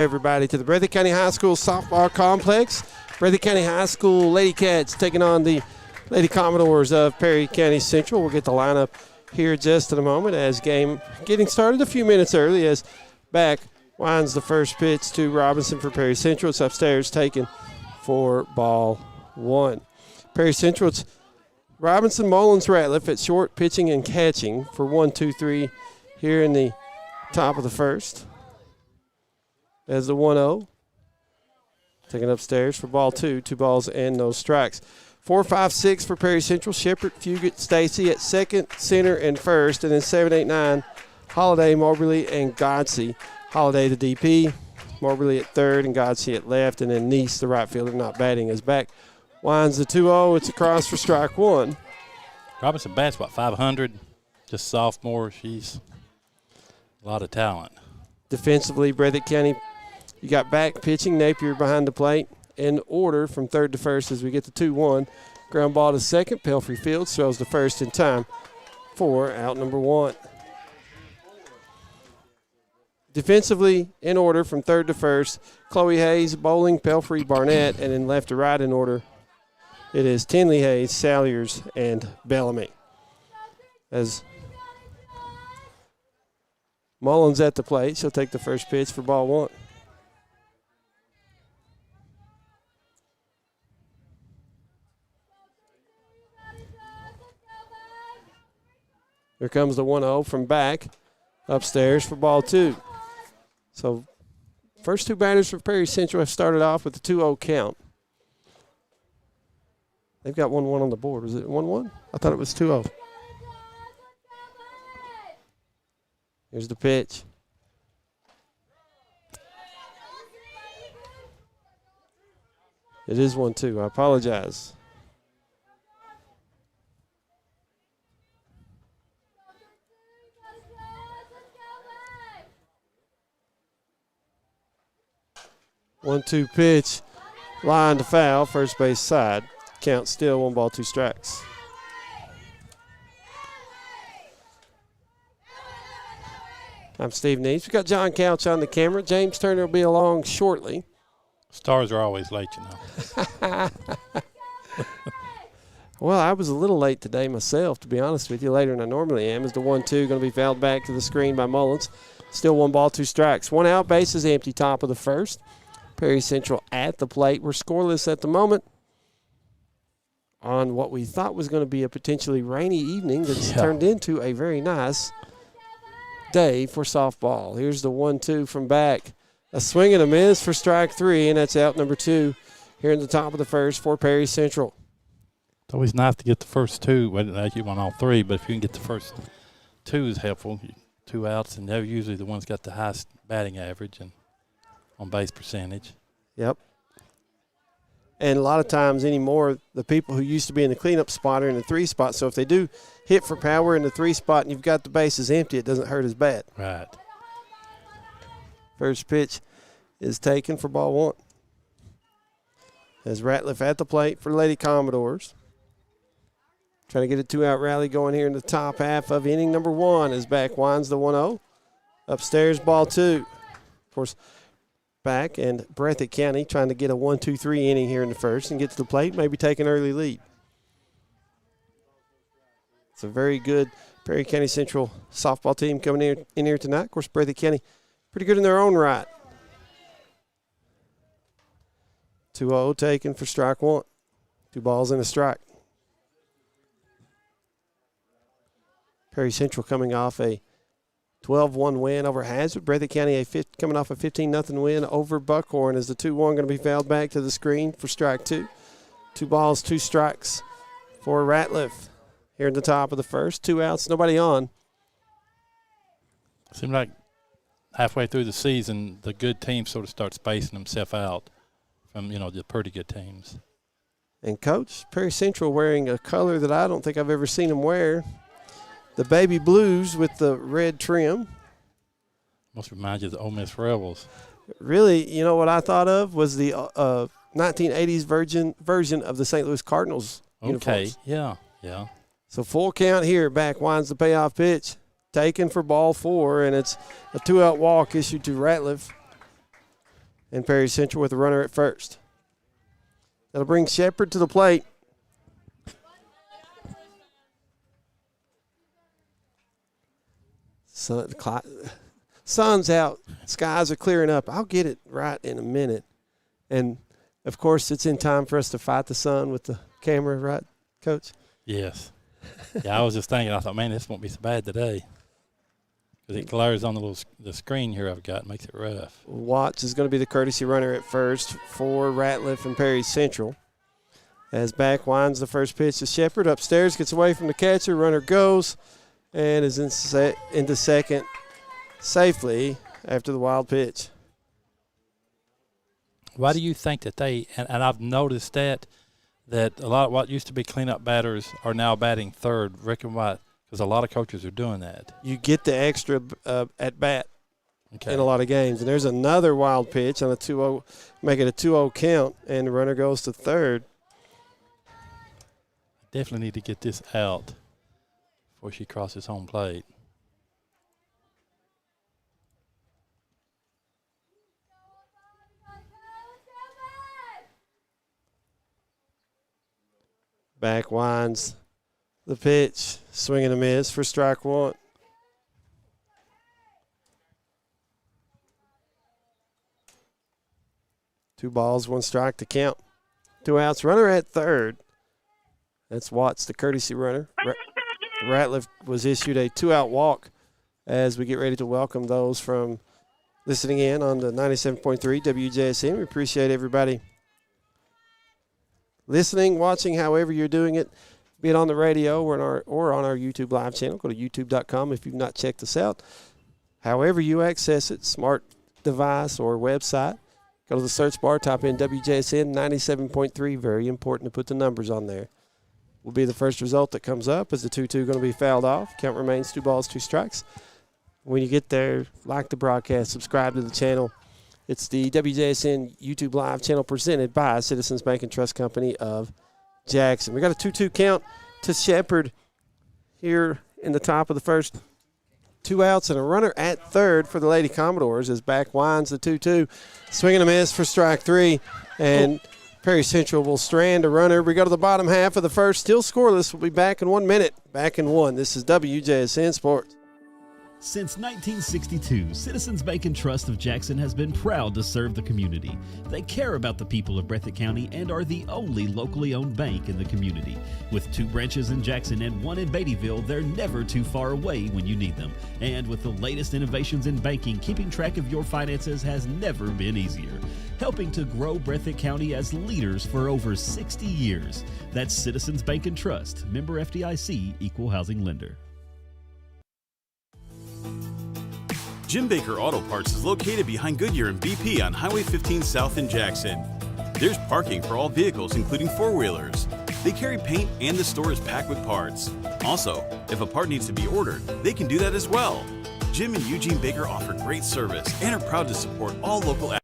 Everybody to the Breathitt County High School softball complex. Breathitt County High School Lady Cats taking on the Lady Commodores of Perry County Central. We'll get the lineup here just in a moment as game getting started a few minutes early as back winds the first pitch to Robinson for Perry Central. It's upstairs taken for ball one. Perry Central, it's Robinson, Mullins, Ratliff at short, pitching and catching for 1, 2, 3 here in the top of the first. As the 1-0. Taken upstairs for ball two. 2 balls and no strikes. 4, 5, 6 for Perry Central. Shepard, Fugit, Stacy at second, center, and first. And then 7, 8, 9, Holiday, Moberly, and Godsey. Holiday, the DP. Moberly at third and Godsey at left. And then Neese, the right fielder, not batting, is back. Winds the 2-0. It's across for strike one. Robinson bats, what, 500? Just sophomore. She's a lot of talent. Defensively, Breathitt County, you got back pitching, Napier behind the plate, in order from third to first as we get to 2-1. Ground ball to second. Pelfrey Fields throws the first in time for out number 1. Defensively, in order from third to first, Chloe Hayes, Bowling, Pelfrey, Barnett, and then left to right in order, it is Tinley Hayes, Salyers, and Bellamy. As Mullins at the plate, she'll take the first pitch for ball one. Here comes the 1-0 from back, upstairs for ball two. So first two batters for Perry Central have started off with the 2-0 count. They've got 1-1 on the board. Was it 1-1? I thought it was 2-0. Here's the pitch. It is 1-2. I apologize. One-two pitch, line to foul, first base side. Count still 1 ball, 2 strikes. I'm Steve Neese. We've got John Couch on the camera. James Turner will be along shortly. Stars are always late, you know. Well, I was a little late today myself, to be honest with you, later than I normally am. As the 1-2 going to be fouled back to the screen by Mullins. Still 1 ball, 2 strikes. 1 out, base is empty, top of the first. Perry Central at the plate. We're scoreless at the moment on what we thought was going to be a potentially rainy evening that's turned into a very nice day for softball. Here's the 1-2 from back. A swing and a miss for strike 3, and that's out number 2 here in the top of the first for Perry Central. It's always nice to get the first 2. Well, you want all 3, but if you can get the first 2 is helpful. 2 outs, and they're usually the ones got the highest batting average and on base percentage. Yep. And a lot of times anymore, the people who used to be in the cleanup spot are in the 3 spot. So if they do hit for power in the 3 spot and you've got the bases empty, it doesn't hurt as bad. Right. First pitch is taken for ball 1. As Ratliff at the plate for Lady Commodores. Trying to get a 2-out rally going here in the top half of inning number 1 as back winds the 1-0. Upstairs, ball 2. Of course, back and Breathitt County trying to get a 1-2-3 inning here in the first and get to the plate, maybe take an early lead. It's a very good Perry County Central softball team coming in here tonight. Of course, Breathitt County pretty good in their own right. 2-0 taken for strike 1. 2 balls and a strike. Perry Central coming off a 12-1 win over Hazard. Breathitt County coming off a 15-0 win over Buckhorn as the 2-1 going to be fouled back to the screen for strike 2. 2 balls, 2 strikes for Ratliff here in the top of the first. 2 outs, nobody on. Seemed like halfway through the season, the good teams sort of start spacing themselves out from, the pretty good teams. And Coach, Perry Central wearing a color that I don't think I've ever seen them wear. The baby blues with the red trim. Must remind you of the Ole Miss Rebels. Really, you know what I thought of was the 1980s version of the St. Louis Cardinals uniforms. Okay, yeah. So full count here. Back winds the payoff pitch. Taken for ball 4, and it's a 2-out walk issued to Ratliff. and Perry Central with a runner at first. That'll bring Shepherd to the plate. Sun's out. Skies are clearing up. I'll get it right in a minute. And, of course, it's in time for us to fight the sun with the camera, right, Coach? Yes. Yeah, I was just thinking, I thought, man, this won't be so bad today. Because it glares on the screen here I've got, makes it rough. Watts is going to be the courtesy runner at first for Ratliff and Perry Central. As back winds the first pitch to Shepherd. Upstairs, gets away from the catcher. Runner goes and is into second safely after the wild pitch. Why do you think that and I've noticed that a lot of what used to be cleanup batters are now batting third? Reckon why? Because a lot of coaches are doing that. You get the extra at bat in a lot of games. And there's another wild pitch on a 2-0, make it a 2-0 count, and the runner goes to third. Definitely need to get this out before she crosses home plate. Back winds the pitch, swing and a miss for strike one. Two balls, one strike to count. Two outs, runner at third. That's Watts, the courtesy runner. Ratliff was issued a 2-out walk as we get ready to welcome those from listening in on the 97.3 WJSN. We appreciate everybody listening, watching, however you're doing it, be it on the radio or on our YouTube live channel. Go to youtube.com if you've not checked us out. However you access it, smart device or website, go to the search bar, type in WJSN 97.3. Very important to put the numbers on there. Will be the first result that comes up as the 2-2 going to be fouled off. Count remains 2 balls, 2 strikes. When you get there, like the broadcast, subscribe to the channel. It's the WJSN YouTube Live channel presented by Citizens Bank and Trust Company of Jackson. We got a 2-2 count to Shepherd here in the top of the first. 2 outs and a runner at third for the Lady Commodores as back winds the 2-2. Swing and a miss for strike 3. And Perry Central will strand a runner. We go to the bottom half of the first. Still scoreless. We'll be back in 1 minute. Back in 1. This is WJSN Sports. Since 1962, Citizens Bank and Trust of Jackson has been proud to serve the community. They care about the people of Breathitt County and are the only locally owned bank in the community. With 2 branches in Jackson and 1 in Beattyville, they're never too far away when you need them. And with the latest innovations in banking, keeping track of your finances has never been easier. Helping to grow Breathitt County as leaders for over 60 years. That's Citizens Bank and Trust, member FDIC, equal housing lender. Jim Baker Auto Parts is located behind Goodyear and BP on Highway 15 South in Jackson. There's parking for all vehicles, including 4-wheelers. They carry paint and the store is packed with parts. Also, if a part needs to be ordered, they can do that as well. Jim and Eugene Baker offer great service and are proud to support all local.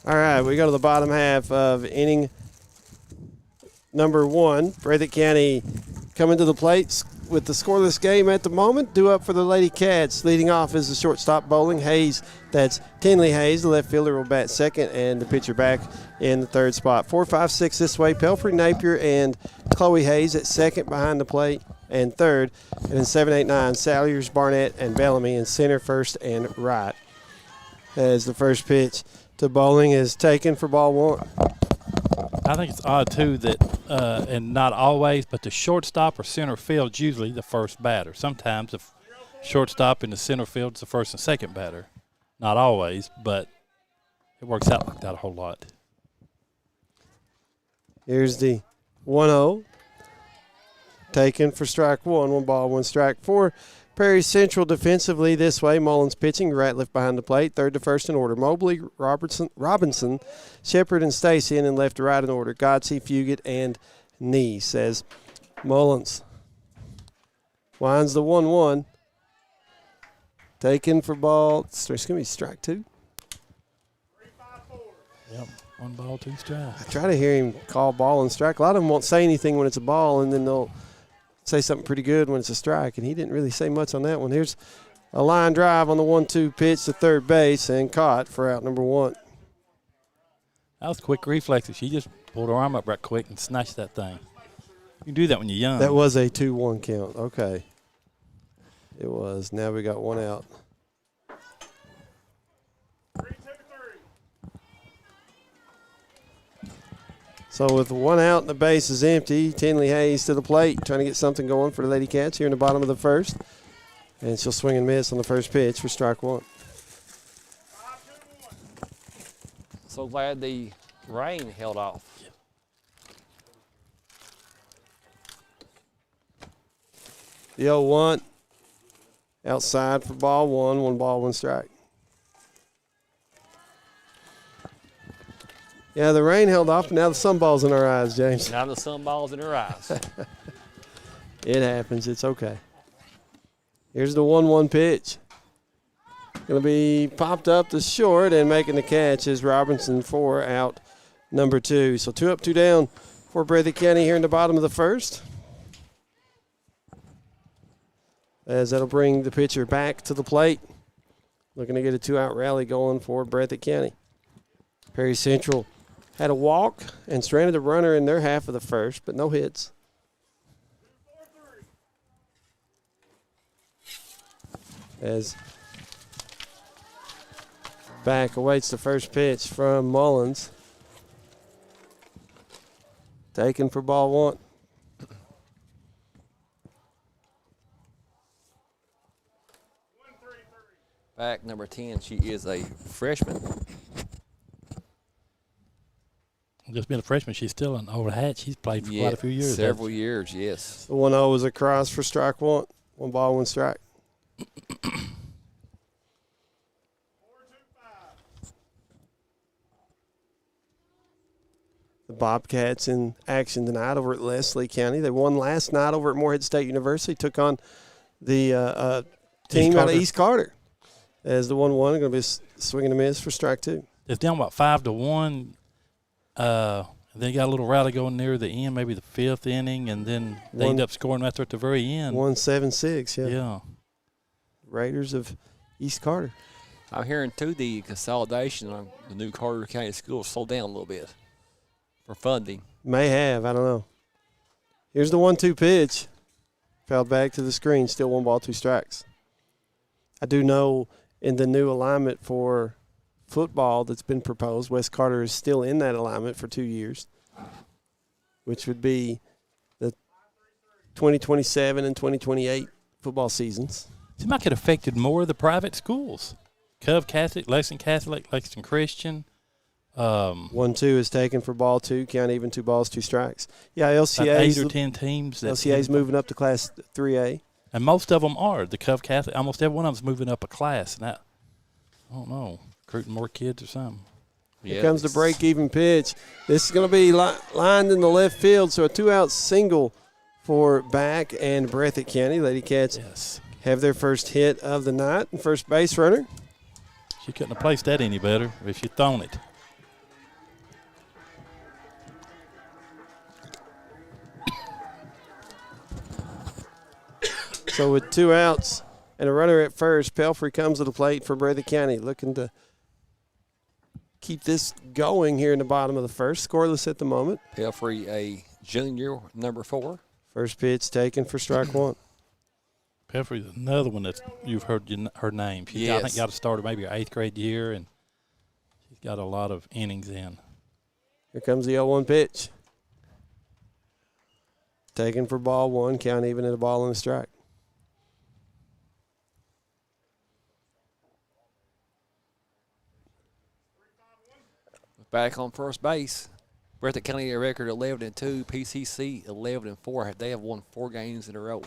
All right, we go to the bottom half of inning number 1. Breathitt County coming to the plate with the scoreless game at the moment. Due up for the Lady Cats. Leading off is the shortstop Bowling Hayes. That's Tinley Hayes. The left fielder will bat second, and the pitcher back in the third spot. 4, 5, 6 this way. Pelfrey, Napier, and Chloe Hayes at second behind the plate and third. And then 7, 8, 9, Salyers, Barnett, and Bellamy in center, first, and right. As the first pitch to Bowling is taken for ball one. I think it's odd, too, that, and not always, but the shortstop or center field is usually the first batter. Sometimes the shortstop in the center field is the first and second batter. Not always, but it works out like that a whole lot. Here's the 1-0. Taken for strike one. 1 ball, 1 strike for Perry Central defensively this way. Mullins pitching. Ratliff behind the plate. Third to first in order. Mobley, Robinson, Shepard, and Stacy. And then left to right in order. Godsey, Fugit, and Nee, says Mullins. Winds the 1-1. Taken for ball. It's going to be strike two. Yep, 1 ball, 2 strikes. I try to hear him call ball and strike. A lot of them won't say anything when it's a ball, and then they'll say something pretty good when it's a strike, and he didn't really say much on that one. Here's a line drive on the 1-2 pitch to third base and caught for out number 1. That was quick reflexes. She just pulled her arm up right quick and snatched that thing. You can do that when you're young. That was a 2-1 count. Okay. It was. Now we got 1 out. So with 1 out and the base is empty, Tinley Hayes to the plate, trying to get something going for the Lady Cats here in the bottom of the first. And she'll swing and miss on the first pitch for strike 1. So glad the rain held off. The 0-1 outside for ball 1. 1 ball, 1 strike. Yeah, the rain held off, and now the sunball's in our eyes, James. Now the sunball's in her eyes. It happens. It's okay. Here's the 1-1 pitch. Going to be popped up to short, and making the catch is Robinson for out number 2. So 2 up, 2 down for Breathitt County here in the bottom of the first. As that'll bring the pitcher back to the plate. Looking to get a 2-out rally going for Breathitt County. Perry Central had a walk and stranded a runner in their half of the first, but no hits. As back awaits the first pitch from Mullins. Taken for ball 1. Back number 10, she is a freshman. Just being a freshman, she's still an old hat. She's played for quite a few years. Several years, yes. The 1-0 was a cross for strike 1. 1 ball, 1 strike. The Bobcats in action tonight over at Leslie County. They won last night over at Morehead State University. Took on the team out of East Carter. As the 1-1 going to be swinging a miss for strike 2. It's down about 5-1. They got a little rally going near the end, maybe the 5th inning, and then they end up scoring right there at the very end. 1-7-6, yeah. Yeah. Raiders of East Carter. I'm hearing, too, the consolidation on the new Carter County schools slowed down a little bit for funding. May have. I don't know. Here's the 1-2 pitch. Fouled back to the screen. Still 1 ball, 2 strikes. I do know in the new alignment for football that's been proposed, West Carter is still in that alignment for 2 years, which would be the 2027 and 2028 football seasons. Seems like it affected more of the private schools. Cove Catholic, Lexington Catholic, Lexington Christian. 1-2 is taken for ball 2. Count even, 2 balls, 2 strikes. Yeah, LCA's 8 or 10 teams. LCA's moving up to Class 3A. And most of them are. The Cove Catholic, almost every one of them's moving up a class. And that, I don't know, recruiting more kids or something. Here comes the break-even pitch. This is going to be lined in the left field, so a 2-out single for Back and Breathitt County. Lady Cats have their first hit of the night. And first base runner. She couldn't have placed that any better if she'd thrown it. So with 2 outs and a runner at first, Pelfrey comes to the plate for Breathitt County, looking to keep this going here in the bottom of the first. Scoreless at the moment. Pelfrey, a junior, number 4. First pitch taken for strike 1. Pelfrey's another one that you've heard her name. She, I think, got started maybe her 8th grade year, and she's got a lot of innings in. Here comes the 0-1 pitch. Taken for ball one, count even at a ball and a strike. Back on first base. Breathitt County record 11-2, PCC 11-4. They have won 4 games in a row.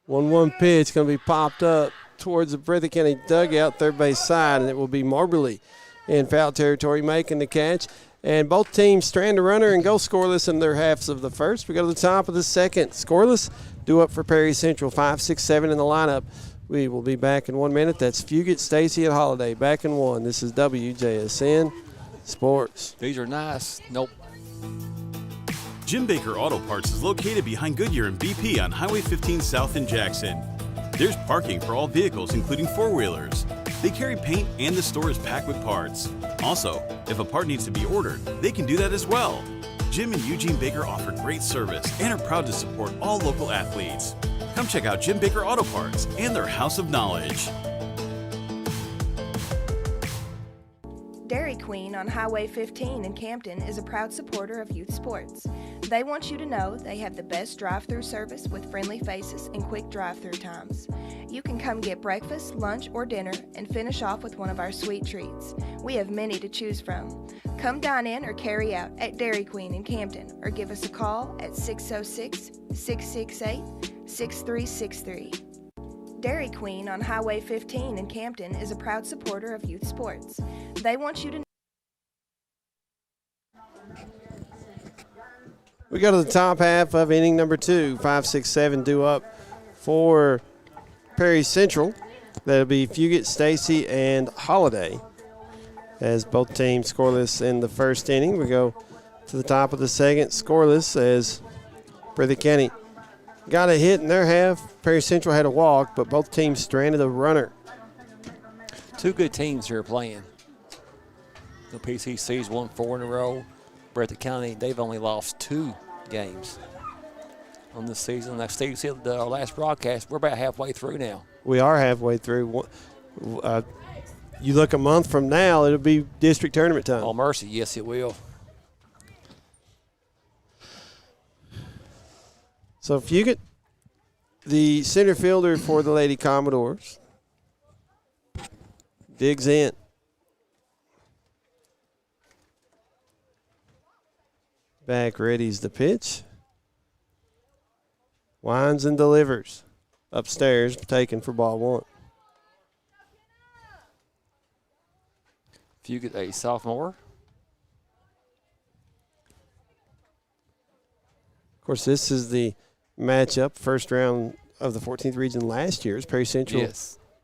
1-1 pitch going to be popped up towards the Breathitt County dugout, third base side, and it will be Marbley in foul territory making the catch. And both teams strand a runner and go scoreless in their halves of the first. We go to the top of the second. Scoreless, due up for Perry Central. 5, 6, 7 in the lineup. We will be back in 1 minute. That's Fugit, Stacy, and Holiday. Back in 1. This is WJSN Sports. These are nice. Nope. Jim Baker Auto Parts is located behind Goodyear and BP on Highway 15 South in Jackson. There's parking for all vehicles, including four-wheelers. They carry paint and the store is packed with parts. Also, if a part needs to be ordered, they can do that as well. Jim and Eugene Baker offer great service and are proud to support all local athletes. Come check out Jim Baker Auto Parts and their House of Knowledge. Dairy Queen on Highway 15 in Campton is a proud supporter of youth sports. They want you to know they have the best drive-through service with friendly faces and quick drive-through times. You can come get breakfast, lunch, or dinner and finish off with one of our sweet treats. We have many to choose from. Come dine in or carry out at Dairy Queen in Campton or give us a call at 606-668-6363. Dairy Queen on Highway 15 in Campton is a proud supporter of youth sports. They want you to. We go to the top half of inning number 2. 5, 6, 7 due up for Perry Central. That'll be Fugit, Stacy, and Holiday. As both teams scoreless in the first inning, we go to the top of the second, scoreless as Breathitt County got a hit in their half. Perry Central had a walk, but both teams stranded a runner. 2 good teams here playing. The PCC's won 4 in a row. Breathitt County, they've only lost 2 games on this season. Like Steve said, our last broadcast, we're about halfway through now. We are halfway through. You look a month from now, it'll be district tournament time. Oh, mercy, yes, it will. So if you get the center fielder for the Lady Commodores, digs in. Back ready's the pitch. Winds and delivers. Upstairs, taken for ball 1. If you get a sophomore. Of course, this is the matchup, first round of the 14th region last year. It's Perry Central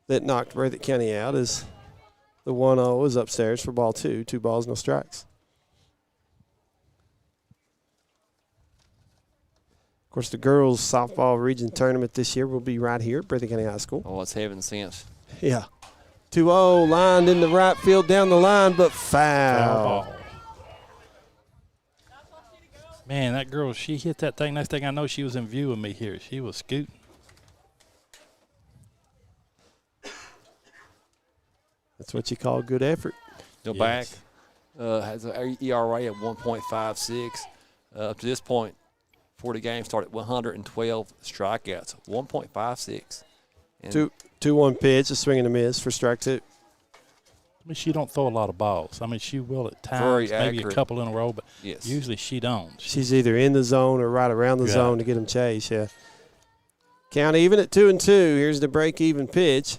that knocked Breathitt County out as the 1-0 is upstairs for ball 2. 2 balls, no strikes. Of course, the girls' softball region tournament this year will be right here at Breathitt County High School. Oh, it's heaven sent. Yeah. 2-0, lined in the right field down the line, but foul. Ball. Man, that girl, she hit that thing. Next thing I know, she was in view of me here. She was scooting. That's what you call good effort. Go back. Has an ERA of 1.56. Up to this point, 40 games started 112 strikeouts, 1.56. 2-1 pitch, a swing and a miss for strike 2. I mean, she don't throw a lot of balls. I mean, she will at times, Very maybe accurate. a couple in a row, but usually she don't. She's either in the zone or right around the zone to get them chased, yeah. Count even at 2-2. Here's the break-even pitch.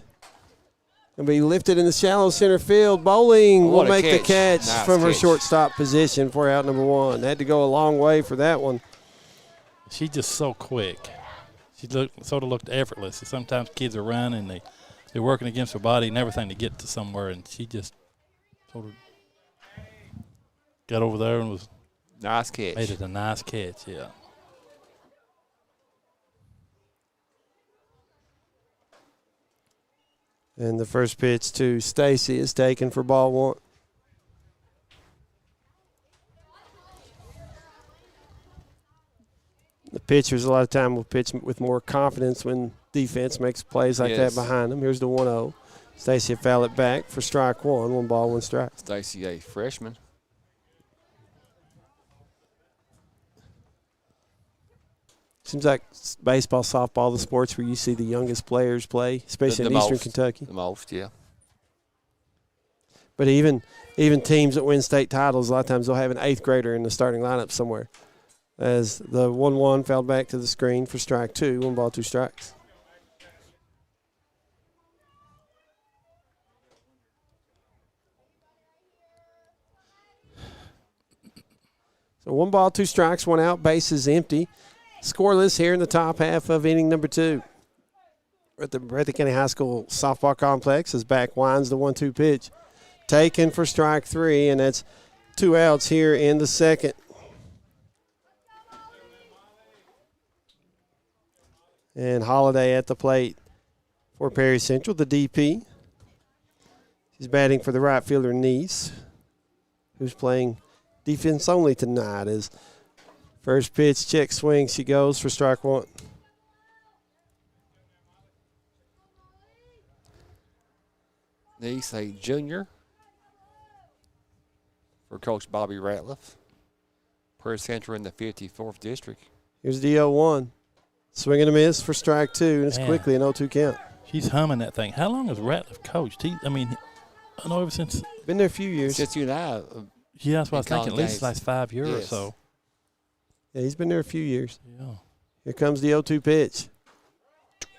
It'll be lifted in the shallow center field. Bowling will make the catch from her shortstop position for out number 1. Had to go a long way for that one. She's just so quick. She sort of looked effortless. Sometimes kids are running, they're working against her body and everything to get to somewhere, and she just sort of got over there and was nice catch. Made it a nice catch, yeah. And the first pitch to Stacy is taken for ball 1. The pitchers a lot of time will pitch with more confidence when defense makes plays like that behind them. Here's the 1-0. Stacy will foul it back for strike one. 1 ball, 1 strike. Stacy, a freshman. Seems like baseball, softball, the sports where you see the youngest players play, especially in Eastern Kentucky. The most, yeah. But even teams that win state titles, a lot of times they'll have an 8th grader in the starting lineup somewhere. As the 1-1 fouled back to the screen for strike 2. 1 ball, 2 strikes. So 1 ball, 2 strikes, 1 out, bases empty. Scoreless here in the top half of inning number 2. At the Breathitt County High School softball complex as back winds the 1-2 pitch. Taken for strike 3, and that's 2 outs here in the second. And Holiday at the plate for Perry Central, the DP. She's batting for the right fielder, Neese, who's playing defense only tonight. As first pitch, check swing, she goes for strike 1. Neese, a junior for Coach Bobby Ratliff. Prairie Central in the 54th district. Here's the 0-1. Swing and a miss for strike 2, and it's Man. quickly an 0-2 count. She's humming that thing. How long has Ratliff coached? I know ever since. Been there a few years. Since you and I. Yeah, that's what I was thinking. At least games. the last 5 years or Yes. so. Yeah, he's been there a few years. Yeah. Here comes the 0-2 pitch.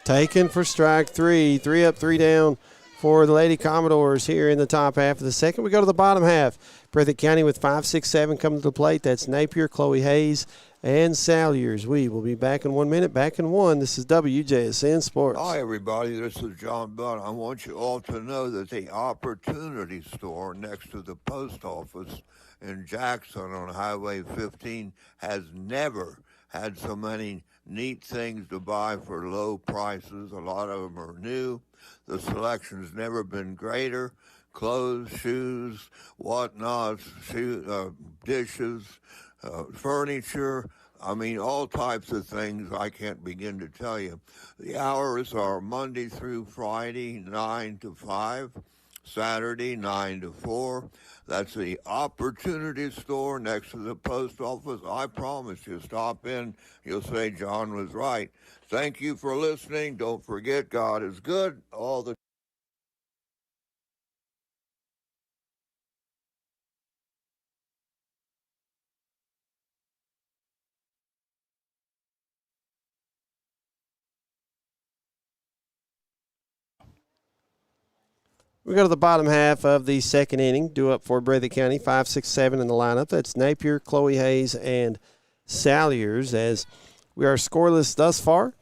Taken for strike 3. 3 up, 3 down for the Lady Commodores here in the top half of the second. We go to the bottom half. Breathitt County with 5, 6, 7 coming to the plate. That's Napier, Chloe Hayes, and Salyers. We will be back in 1 minute. Back in 1. This is WJSN Sports. Hi, everybody. This is John Budd. I want you all to know that the Opportunity Store next to the post office in Jackson on Highway 15 has never had so many neat things to buy for low prices. A lot of them are new. The selection's never been greater. Clothes, shoes, whatnots, dishes, furniture. I mean, all types of things I can't begin to tell you. The hours are Monday through Friday, 9 to 5, Saturday, 9 to 4. That's the Opportunity Store next to the post office. I promise you, stop in. You'll say John was right. Thank you for listening. Don't forget, God is good all the We go to the bottom half of the second inning. Due up for Breathitt County, 5, 6, 7 in the lineup. That's Napier, Chloe Hayes, and Salyers, as we are scoreless thus far.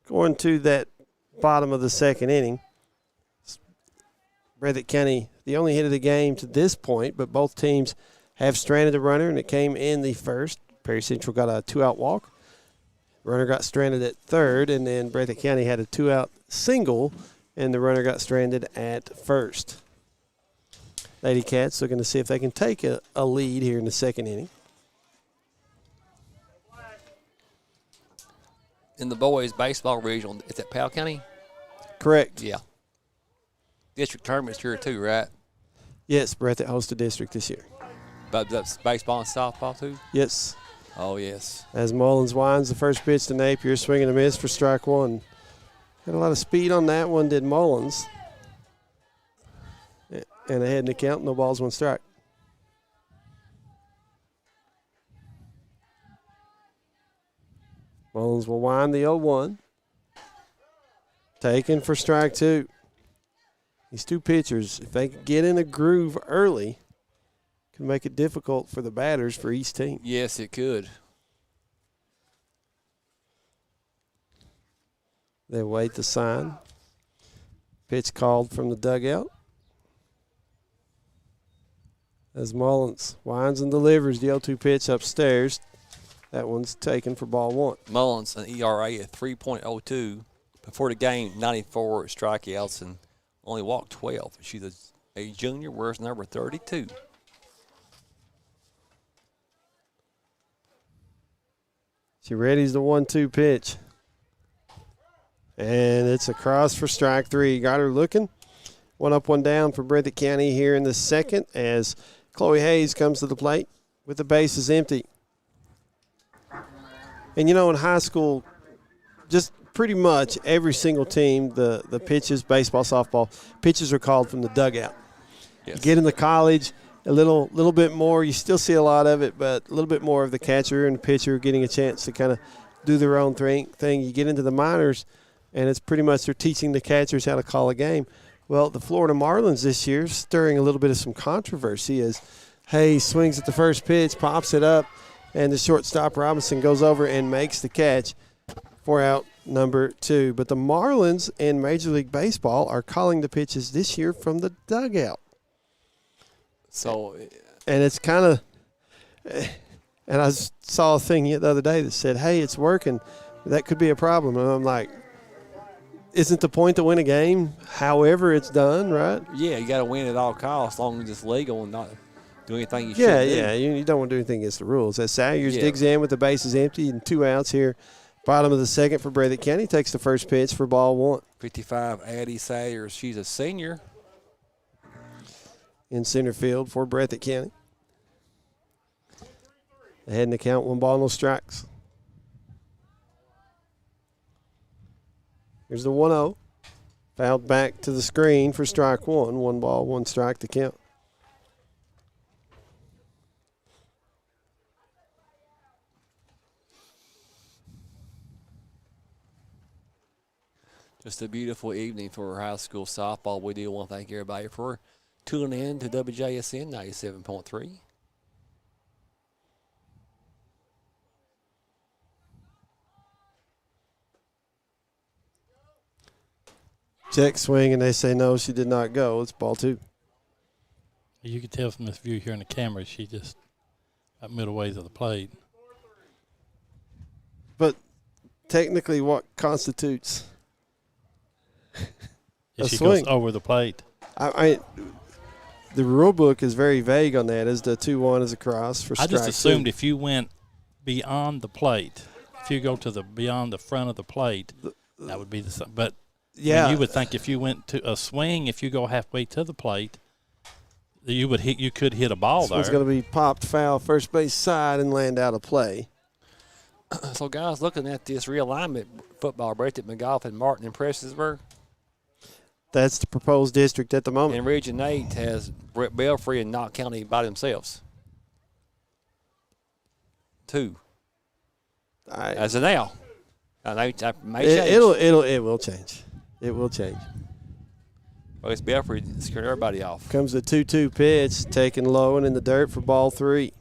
Going to that bottom of the second inning. Breathitt County, the only hit of the game to this point, but both teams have stranded a runner, and it came in the first. Perry Central got a 2-out walk. Runner got stranded at third, and then Breathitt County had a 2-out single, and the runner got stranded at first. Lady Cats looking to see if they can take a lead here in the second inning. In the boys' baseball regional, is that Powell County? Correct. Yeah. District tournament's here too, right? Yes, Breathitt hosted district this year. But that's baseball and softball too? Yes. Oh, yes. As Mullins winds the first pitch to Napier, swinging a miss for strike 1. Had a lot of speed on that one, did Mullins. And ahead in the count, no balls, 1 strike. Mullins will wind the 0-1. Taken for strike 2. These two pitchers, if they could get in a groove early, can make it difficult for the batters for each team. Yes, it could. They wait the sign. Pitch called from the dugout. As Mullins winds and delivers the 0-2 pitch upstairs. That one's taken for ball 1. Mullins, an ERA of 3.02. Before the game, 94 strikeouts and only walked 12. She's a junior, wears number 32. She readies the 1-2 pitch. And it's across for strike 3. Got her looking. One up, one down for Breathitt County here in the second as Chloe Hayes comes to the plate with the bases empty. And, you know, in high school, just pretty much every single team, the pitches, baseball, softball, pitches are called from the dugout. Yes. You get into college, a little bit more. You still see a lot of it, but a little bit more of the catcher and the pitcher getting a chance to kind of do their own thing. You get into the minors, and it's pretty much they're teaching the catchers how to call a game. Well, the Florida Marlins this year stirring a little bit of some controversy as Hayes swings at the first pitch, pops it up, and the shortstop Robinson goes over and makes the catch for out number 2. But the Marlins in Major League Baseball are calling the pitches this year from the dugout. So, and it's kind of, and I saw a thing the other day that said, hey, it's working. That could be a problem. And I'm like, isn't the point to win a game however it's done, right? yeah, you got to win at all costs as long as it's legal and not do anything you shouldn't do. Yeah, you don't want to do anything against the rules. As Salyers Yeah. digs in with the bases empty and 2 outs here, bottom of the second for Breathitt County, takes the first pitch for ball 1. 55, Addie Salyers. She's a senior. In center field for Breathitt County. Ahead in the count, 1 ball, no strikes. Here's the 1-0. Fouled back to the screen for strike 1. 1 ball, 1 strike to count. Just a beautiful evening for high school softball. We do want to thank everybody for tuning in to WJSN 97.3. Check swing, and they say no, she did not go. It's ball 2. You can tell from this view here in the camera, she just at middle ways of the plate. But technically, what constitutes Yeah, a she swing? goes over the plate. The rule book is very vague on that. As the 2-1 is a cross for I strike just assumed 2. if you went beyond the plate, if you go to the beyond the front of the plate, that would be the same. But Yeah, you would think if you went to a swing, if you go halfway to the plate, you would hit. You could hit a ball there. It's going to be popped foul first base side and land out of play. So, guys, looking at this realignment football, Breathitt, McGoffin, Martin, and Prestonsburg, That's the proposed district at the moment. and Region 8 has Belfry and Knott County by themselves. 2 as of now. I know that may change. It will change. It will change. Well, it's Belfry scaring everybody off. Comes the 2-2 pitch, taken low and in the dirt for ball 3.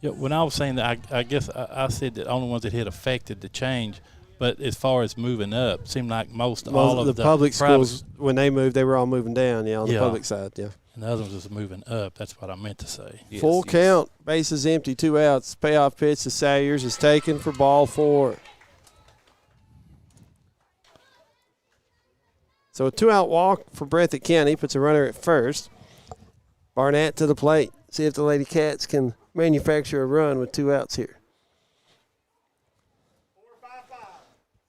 Yeah, when I was saying that, I guess I said that only ones that had affected the change. But as far as moving up, seemed like all of the public private schools, when they moved, they were all moving down, on the Yeah. public side, yeah. and the other ones was moving up. That's what I meant to say. Yes, Full yes. count, bases empty, 2 outs. Payoff pitch to Salyers is taken for ball 4. So a 2-out walk for Breathitt County puts a runner at first. Barnett to the plate. See if the Lady Cats can manufacture a run with 2 outs here.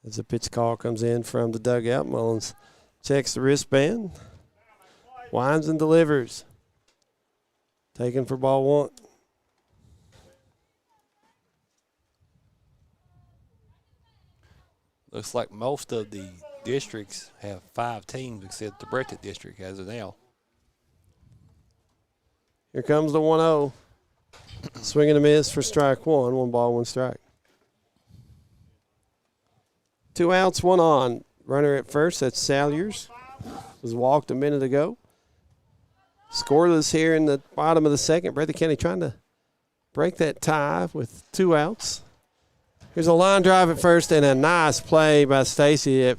As the pitch call comes in from the dugout, Mullins checks the wristband, winds and delivers. Taken for ball 1. Looks like most of the districts have 5 teams except the Breathitt district as of now. Here comes the 1-0. Swing and a miss for strike 1. 1 ball, 1 strike. 2 outs, 1 on. Runner at first, that's Salyers. Was walked a minute ago. Scoreless here in the bottom of the second. Breathitt County trying to break that tie with 2 outs. Here's a line drive at first and a nice play by Stacy at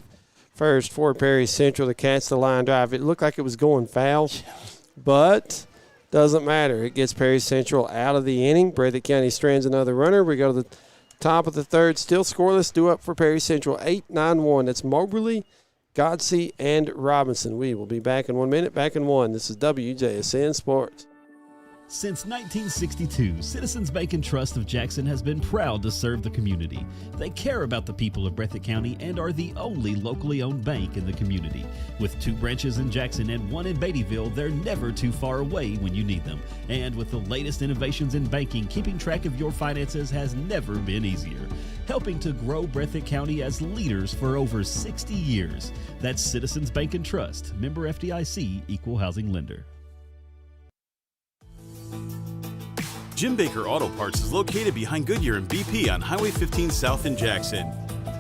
first for Perry Central to catch the line drive. It looked like it was going foul, but doesn't matter. It gets Perry Central out of the inning. Breathitt County strands another runner. We go to the top of the third, still scoreless. Due up for Perry Central, 8-9-1. That's Moberly, Godsey, and Robinson. We will be back in 1 minute. Back in 1. This is WJSN Sports. Since 1962, Citizens Bank and Trust of Jackson has been proud to serve the community. They care about the people of Breathitt County and are the only locally owned bank in the community. With 2 branches in Jackson and 1 in Beattyville, they're never too far away when you need them. And with the latest innovations in banking, keeping track of your finances has never been easier. Helping to grow Breathitt County as leaders for over 60 years. That's Citizens Bank and Trust, member FDIC, equal housing lender. Jim Baker Auto Parts is located behind Goodyear and BP on Highway 15 South in Jackson.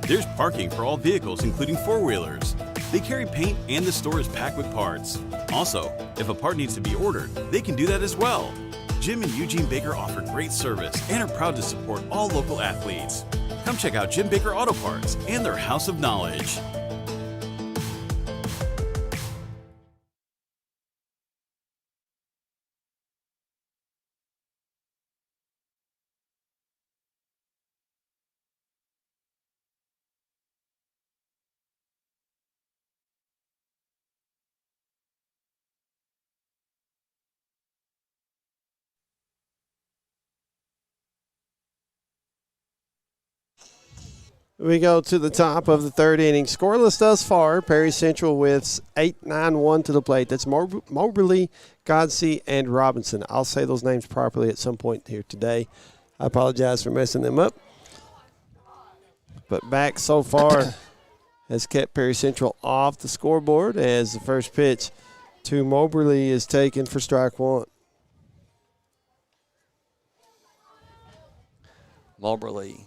There's parking for all vehicles, including 4-wheelers. They carry paint and the store is packed with parts. Also, if a part needs to be ordered, they can do that as well. Jim and Eugene Baker offer great service and are proud to support all local athletes. Come check out Jim Baker Auto Parts and their House of Knowledge. We go to the top of the 3rd inning. Scoreless thus far. Perry Central with 8-9-1 to the plate. That's Moberly, Godsey, and Robinson. I'll say those names properly at some point here today. I apologize for messing them up. But back so far has kept Perry Central off the scoreboard as the first pitch to Moberly is taken for strike 1. Moberly.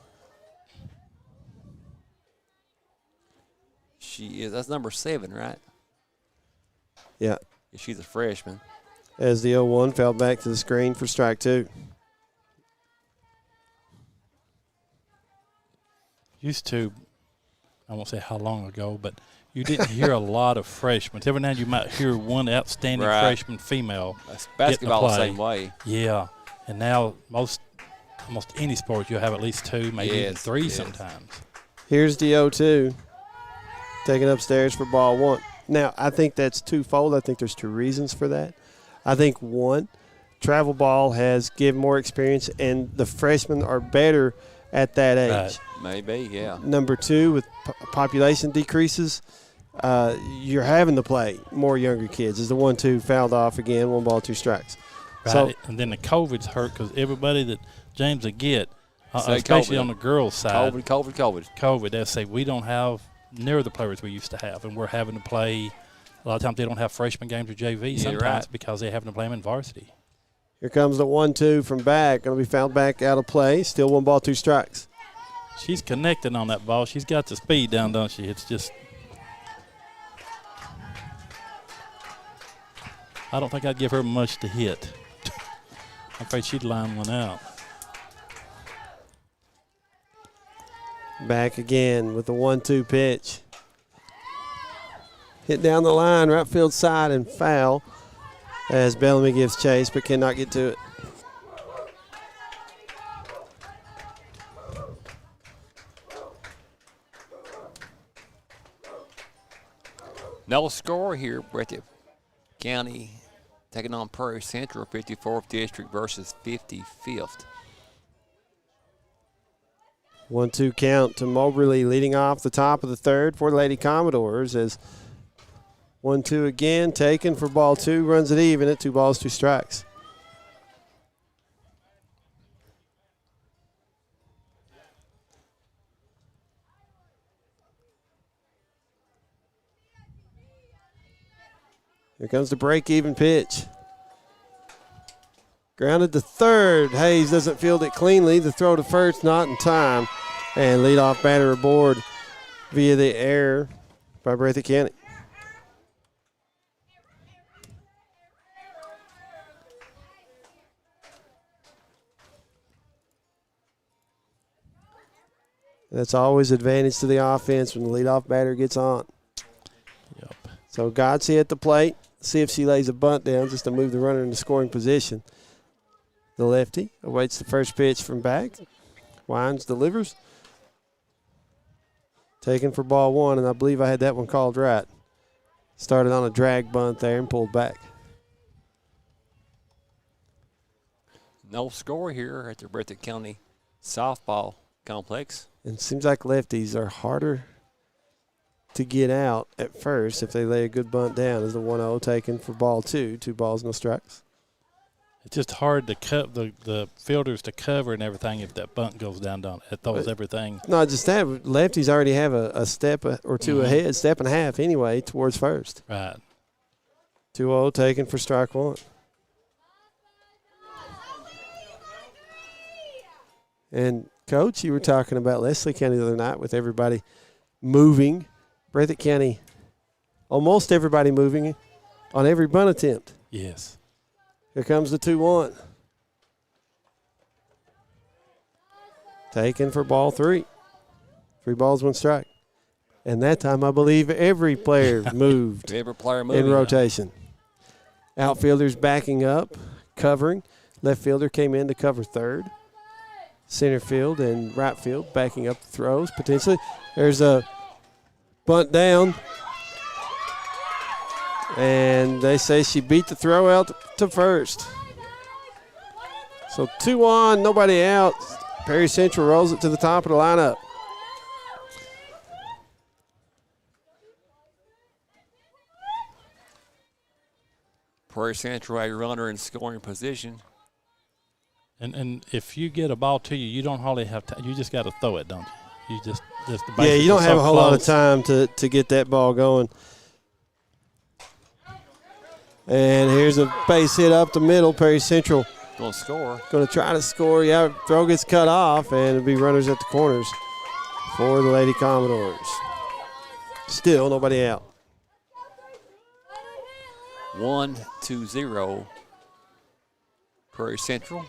That's number 7, right? Yeah. She's a freshman. As the 0-1 fell back to the screen for strike 2. Used to, I won't say how long ago, but you didn't hear a lot of freshmen. Every now and then you might hear one outstanding freshman female. That's basketball the same way. Yeah. And now almost any sport you'll have at least 2, maybe even 3 sometimes. Here's the 0-2. Taken upstairs for ball 1. Now, I think that's twofold. I think there's 2 reasons for that. I think, 1, travel ball has given more experience, and the freshmen are better at that age. Right. Maybe, yeah. Number 2, with population decreases, you're having to play more younger kids. As the 1-2 fouled off again, 1 ball, 2 strikes. Right. So, and then the COVID's hurt because everybody that James will get, especially on the girls' side. COVID, they'll say we don't have near the players we used to have, and we're having to play. A lot of times they don't have freshman games or JV sometimes because they're having to play them in varsity. Here comes the 1-2 from back. Going to be fouled back out of play. Still 1 ball, 2 strikes. She's connecting on that ball. She's got the speed down, don't she? It's just – I don't think I'd give her much to hit. I'm afraid she'd line one out. Back again with the 1-2 pitch. Hit down the line, right field side, and foul as Bellamy gives chase but cannot get to it. No score here, Breathitt County taking on Prairie Central, 54th District versus 55th. 1-2 count to Moberly leading off the top of the 3rd for the Lady Commodores as 1-2 again taken for ball 2, runs it even at 2 balls, 2 strikes. Here comes the break-even pitch. Grounded to 3rd. Hayes doesn't field it cleanly. The throw to first, not in time. And leadoff batter aboard via the error by Breathitt County. That's always advantage to the offense when the leadoff batter gets on. Yep. So Godsey at the plate. See if she lays a bunt down just to move the runner into scoring position. The lefty awaits the first pitch from back. Wines delivers. Taken for ball 1, and I believe I had that one called right. Started on a drag bunt there and pulled back. No score here at the Breathitt County softball complex. And it seems like lefties are harder to get out at first if they lay a good bunt down. Is the 1-0 taken for ball 2. 2 balls, no strikes. It's just hard to cut the fielders to cover and everything if that bunt goes down. It throws everything. Not just that, lefties already have a step or two ahead, step and a half anyway, towards first. Right. 2-0 taken for strike 1. And, Coach, you were talking about Leslie County the other night with everybody moving. Breathitt County, almost everybody moving on every bunt attempt. Yes. Here comes the 2-1. Taken for ball 3. 3 balls, 1 strike. And that time, I believe every player moved Every player moving in rotation. Outfielders backing up, covering. Left fielder came in to cover third. Center field and right field backing up the throws potentially. There's a bunt down. And they say she beat the throw out to first. So 2-on, nobody out. Perry Central rolls it to the top of the lineup. Prairie Central a runner in scoring position. And if you get a ball to you, you don't hardly have time. You just got to throw it, don't you? You just the Yeah, you don't have a whole lot of close. time to get that ball going. And here's a base hit up the middle. Perry Central Going to score. going to try to score. Yeah, throw gets cut off, and it'll be runners at the corners for the Lady Commodores. Still nobody out. 1-0. Prairie Central.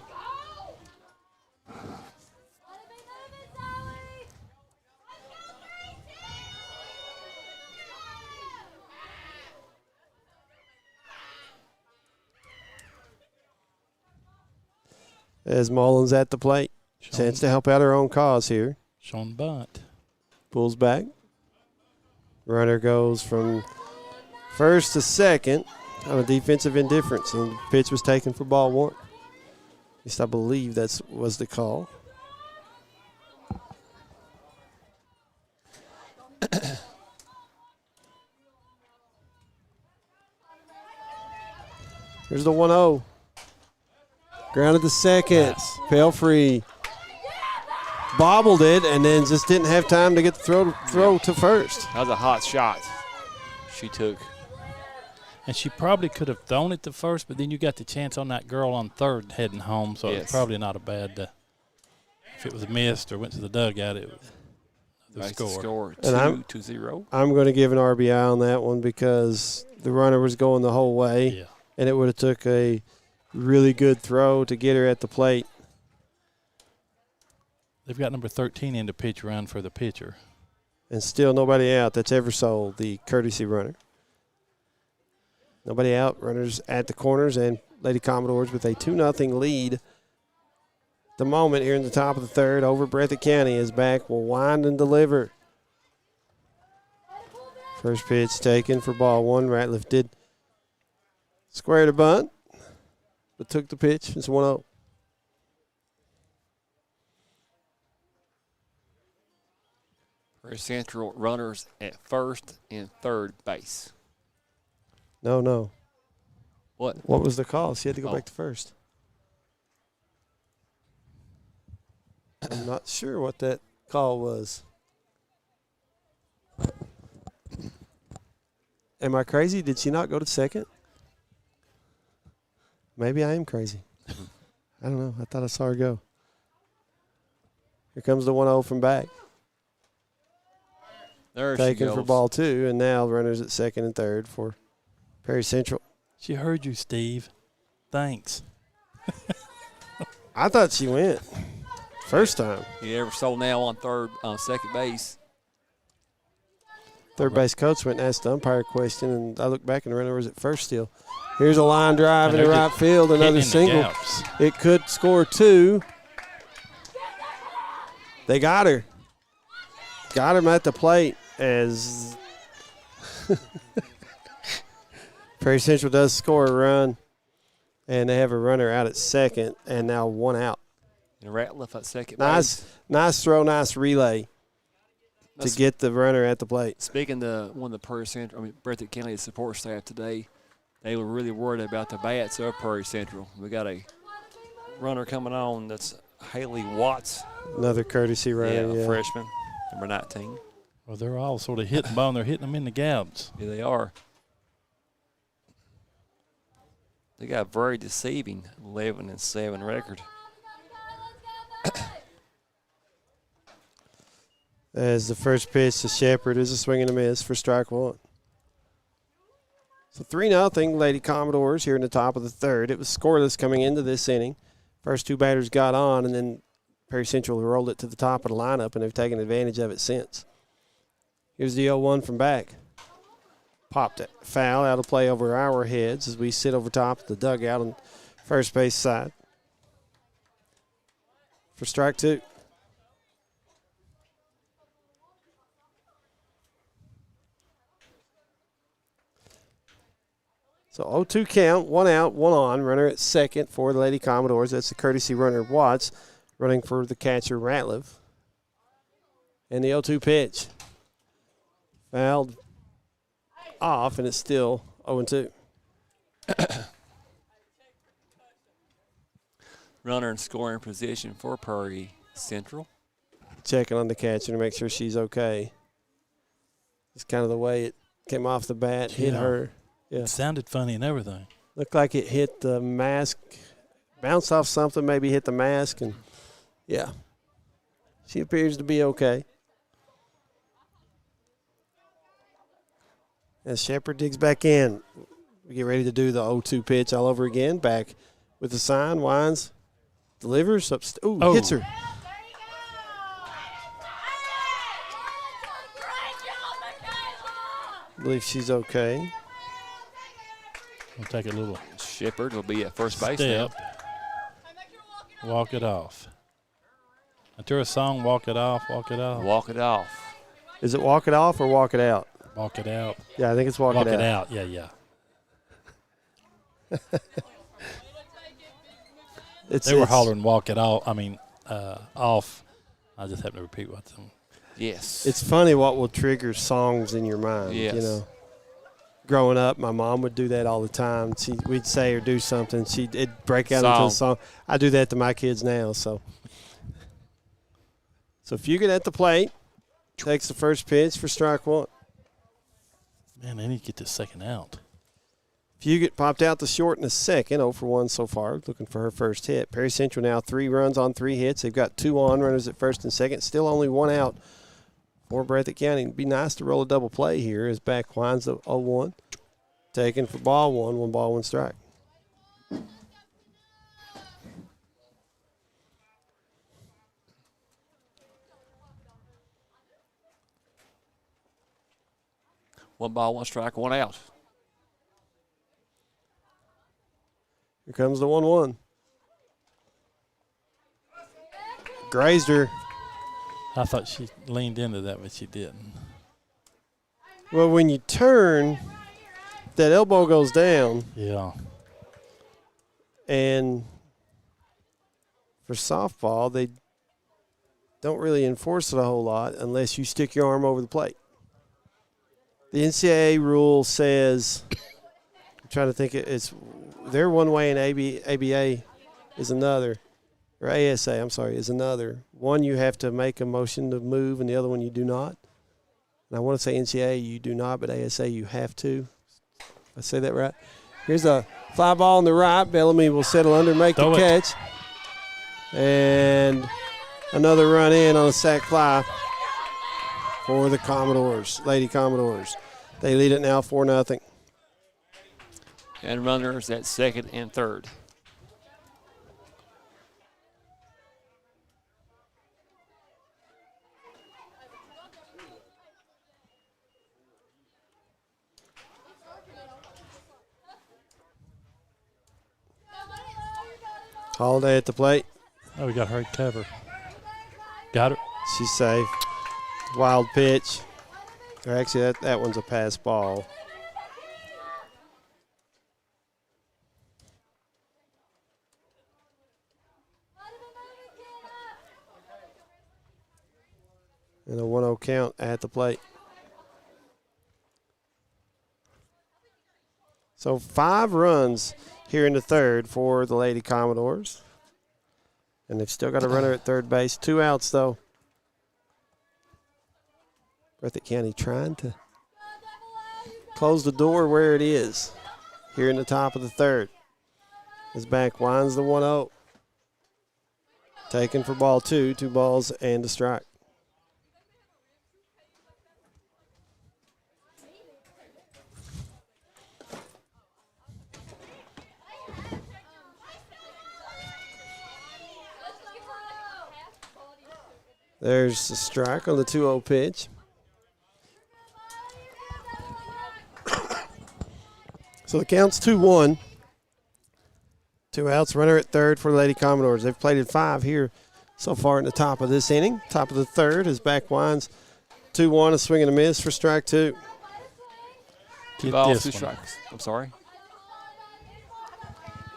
As Mullins at the plate. Chance to help out her own cause here. Sean Bunt. Pulls back. Runner goes from first to second on a defensive indifference, and the pitch was taken for ball 1. At least I believe that was the call. Here's the 1-0. Grounded to second. Pelfrey bobbled it and then just didn't have time to get the throw to first. That was a hot shot she took. And she probably could have thrown it to first, but then you got the chance on that girl on third heading home, so it's probably not a bad if it was missed or went to the dugout, it was the score. 2-0. I'm going to give an RBI on that one because the runner was going the whole way, Yeah. and it would have took a really good throw to get her at the plate. They've got number 13 in to pitch run for the pitcher. And still nobody out. That's Eversole, the courtesy runner. Nobody out. Runners at the corners, and Lady Commodores with a 2-0 lead. At the moment here in the top of the third over Breathitt County is back. Will wind and deliver. First pitch taken for ball 1. Ratliff did square the bunt, but took the pitch. It's 1-0. Prairie Central runners at first and third base. No. What? What was the call? She had to go back to first. I'm not sure what that call was. Am I crazy? Did she not go to second? Maybe I am crazy. I don't know. I thought I saw her go. Here comes the 1-0 from back. There Taken she goes. for ball 2, and now runners at second and third for Perry Central. She heard you, Steve. Thanks. I thought she went first time. You ever saw now on second base. Third base coach went and asked the umpire a question, and I looked back and the runner was at first still. Here's a line drive And into they're right just field, hitting another in the single. gaps. It could score 2. They got her. Got him at the plate as Perry Central does score a run. And they have a runner out at second, and now one out. And Ratliff at second base. Nice throw, nice relay to get the runner at the plate. Speaking to one of the Prairie Central, Breathitt County support staff today, they were really worried about the bats of Prairie Central. We got a runner coming on that's Haley Watts. Another courtesy runner. Yeah, freshman, number 19. Well, they're all sort of hitting ball, and they're hitting them in the gaps. Yeah, they are. They got a very deceiving 11-7 record. As the first pitch to Shepard is a swing and a miss for strike one. So 3-0 Lady Commodores here in the top of the third. It was scoreless coming into this inning. First two batters got on, and then Perry Central rolled it to the top of the lineup, and they've taken advantage of it since. Here's the 0-1 from back. Popped it. Foul out of play over our heads as we sit over top of the dugout on first base side. For strike two. So 0-2 count, one out, one on. Runner at second for the Lady Commodores. That's the courtesy runner Watts running for the catcher Ratliff. And the 0-2 pitch. Fouled off, and it's still 0-2. Runner in scoring position for Prairie Central. Checking on the catcher to make sure she's okay. It's kind of the way it came off the bat, hit her. Yeah. It sounded funny and everything. Looked like it hit the mask, bounced off something, maybe hit the mask, and yeah. She appears to be okay. As Shepard digs back in, we get ready to do the 0-2 pitch all over again. Back with the sign, winds, delivers, hits her. I believe she's okay. We'll take a little Shepard will be at first base step. now. Walk it off. After a song, walk it off, walk it off. Walk it off. Is it walk it off or walk it out? Walk it out. Yeah, I think it's walk it out. Walk it out, yeah. They were hollering walk it off. Off. I just have to repeat what's on. Yes. It's funny what will trigger songs in your mind. Yes. You know, growing up, my mom would do that all the time. We'd say or do something, it'd break out into a song. I do that to my kids now. So Fugit at the plate takes the first pitch for strike one. Man, they need to get this second out. Fugit popped out the short in the second, 0 for 1 so far, looking for her first hit. Perry Central now 3 runs on 3 hits. They've got 2 on, runners at first and second. Still only 1 out for Breathitt County. It'd be nice to roll a double play here as back winds the 0-1. Taken for ball one, 1 ball, 1 strike. One ball, 1 strike, 1 out. Here comes the 1-1. Grazed her. I thought she leaned into that, but she didn't. Well, when you turn, that elbow goes down. Yeah. And for softball, they don't really enforce it a whole lot unless you stick your arm over the plate. The NCAA rule says, I'm trying to think, they're one way and ABA is another, or ASA, I'm sorry, is another. One, you have to make a motion to move, and the other one you do not. And I want to say NCAA you do not, but ASA you have to. I say that right? Here's a fly ball on the right. Bellamy will settle under, make the catch. And another run in on a sac fly for the Commodores, Lady Commodores. They lead it now 4-0. And runners at second and third. Holiday at the plate. Oh, we got her at cover. Got her. She's safe. Wild pitch. Or actually, that one's a pass ball. And a 1-0 count at the plate. So 5 runs here in the third for the Lady Commodores. And they've still got a runner at third base. 2 outs, though. Breathitt County trying to close the door where it is here in the top of the third. His back winds the 1-0. Taken for ball 2, 2 balls and a strike. There's the strike on the 2-0 pitch. So the count's 2-1. 2 outs, runner at third for the Lady Commodores. They've plated 5 here so far in the top of this inning. Top of the third, his back winds 2-1, a swing and a miss for strike 2. 2 balls, 2 strikes. I'm sorry.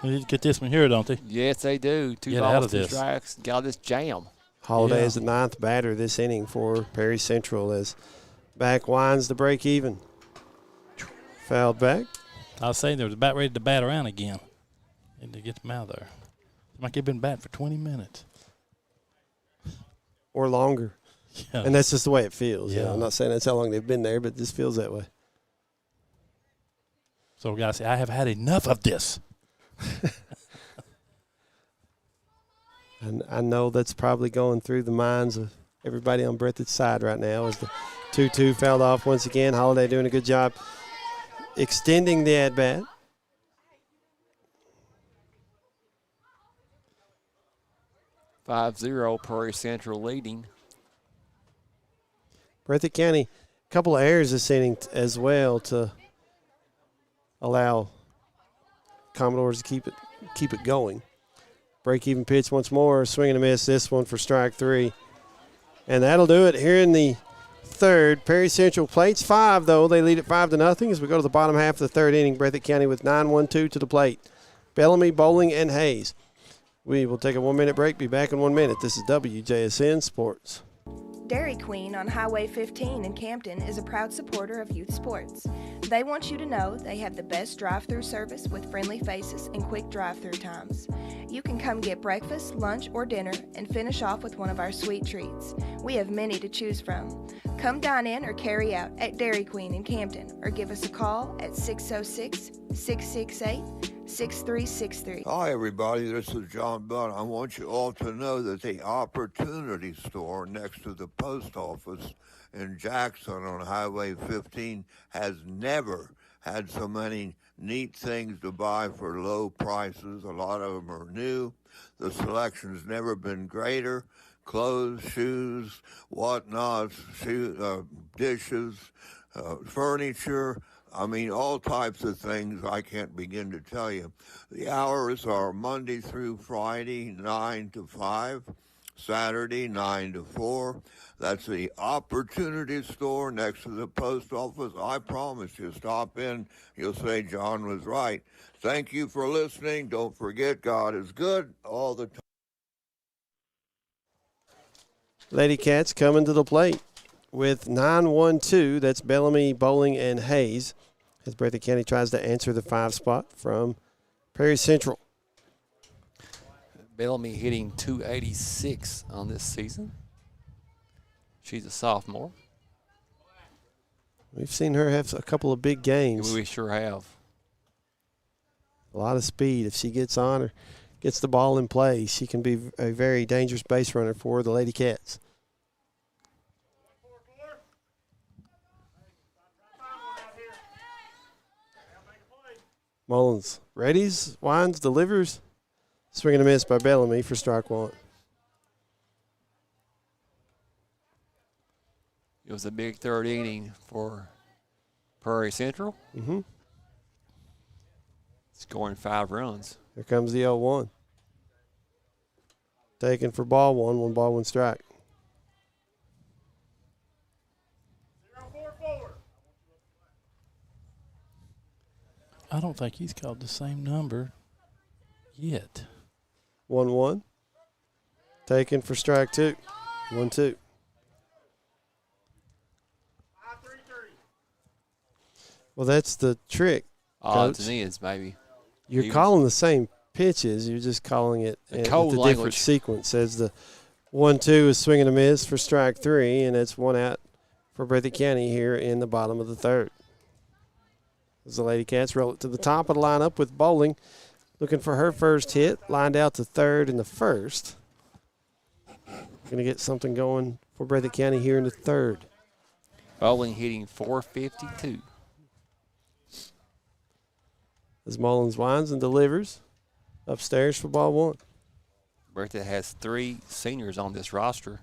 They need to get this one here, don't they? Yes, they do. 2 Get out balls, of 2 this. strikes. Got this jam. Holiday is the 9th batter this inning for Perry Central as back winds to break even. Fouled back. I was saying they was about ready to bat around again. Need to get them out of there. Like they've been batting for 20 minutes. Or longer. Yeah. And that's just the way it feels. Yeah. You know, I'm not saying that's how long they've been there, but it just feels that way. So we got to say, I have had enough of this. And I know that's probably going through the minds of everybody on Breathitt's side right now as the 2-2 fouled off once again. Holiday doing a good job extending the at-bat. (5-0) Prairie Central leading. Breathitt County, a couple of errors this inning as well to allow Commodores to keep it going. Break-even pitch once more, swing and a miss. This one for strike 3. And that'll do it here in the third. Perry Central plates 5, though. They lead at 5-0 as we go to the bottom half of the third inning. Breathitt County with 9-1-2 to the plate. Bellamy, Bowling, and Hayes. We will take a 1-minute break. Be back in 1 minute. This is WJSN Sports. Dairy Queen on Highway 15 in Campton is a proud supporter of youth sports. They want you to know they have the best drive-through service with friendly faces and quick drive-through times. You can come get breakfast, lunch, or dinner and finish off with one of our sweet treats. We have many to choose from. Come dine in or carry out at Dairy Queen in Campton or give us a call at 606-668-6363. Hi, everybody. This is John Budd. I want you all to know that the Opportunity Store next to the post office in Jackson on Highway 15 has never had so many neat things to buy for low prices. A lot of them are new. The selection's never been greater. Clothes, shoes, whatnots, dishes, furniture. I mean, all types of things I can't begin to tell you. The hours are Monday through Friday, 9 to 5, Saturday, 9 to 4. That's the Opportunity Store next to the post office. I promise you, stop in. You'll say John was right. Thank you for listening. Don't forget, God is good all the time. Lady Cats coming to the plate with 9-1-2. That's Bellamy, Bowling, and Hayes as Breathitt County tries to answer the 5 spot from Perry Central. Bellamy hitting .286 on this season. She's a sophomore. We've seen her have a couple of big games. We sure have. A lot of speed. If she gets on or gets the ball in play, she can be a very dangerous base runner for the Lady Cats. Mullins readies, winds, delivers. Swing and a miss by Bellamy for strike 1. It was a big third inning for Prairie Central. Mm-hmm. Scoring 5 runs. Here comes the 0-1. Taken for ball 1, 1 ball, 1 strike. I don't think he's called the same number yet. 1-1. Taken for strike 2. 1-2. Well, that's the trick. Odds Coach. and ends, maybe. You're calling the same pitches. You're just calling it with code a language. different sequence. As the 1-2 is swing and a miss for strike 3, and it's 1 out for Breathitt County here in the bottom of the 3rd. As the Lady Cats roll it to the top of the lineup with Bowling, looking for her first hit, lined out to 3rd in the 1st. Going to get something going for Breathitt County here in the 3rd. Bowling hitting .452. As Mullins winds and delivers upstairs for ball 1. Breathitt has 3 seniors on this roster.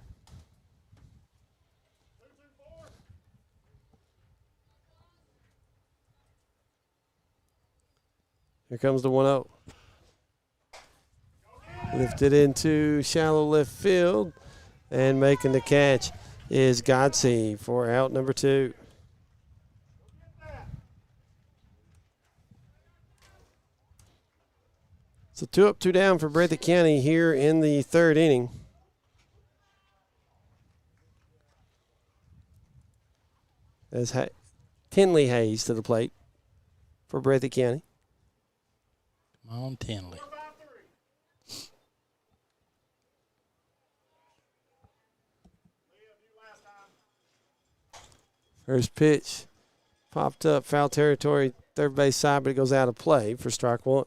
Here comes the 1-0. Lifted into shallow left field, and making the catch is Godsey for out number 2. So 2 up, 2 down for Breathitt County here in the 3rd inning. As Tinley Hayes to the plate for Breathitt County. Come on, Tinley. First pitch popped up, foul territory, third base side, but it goes out of play for strike 1.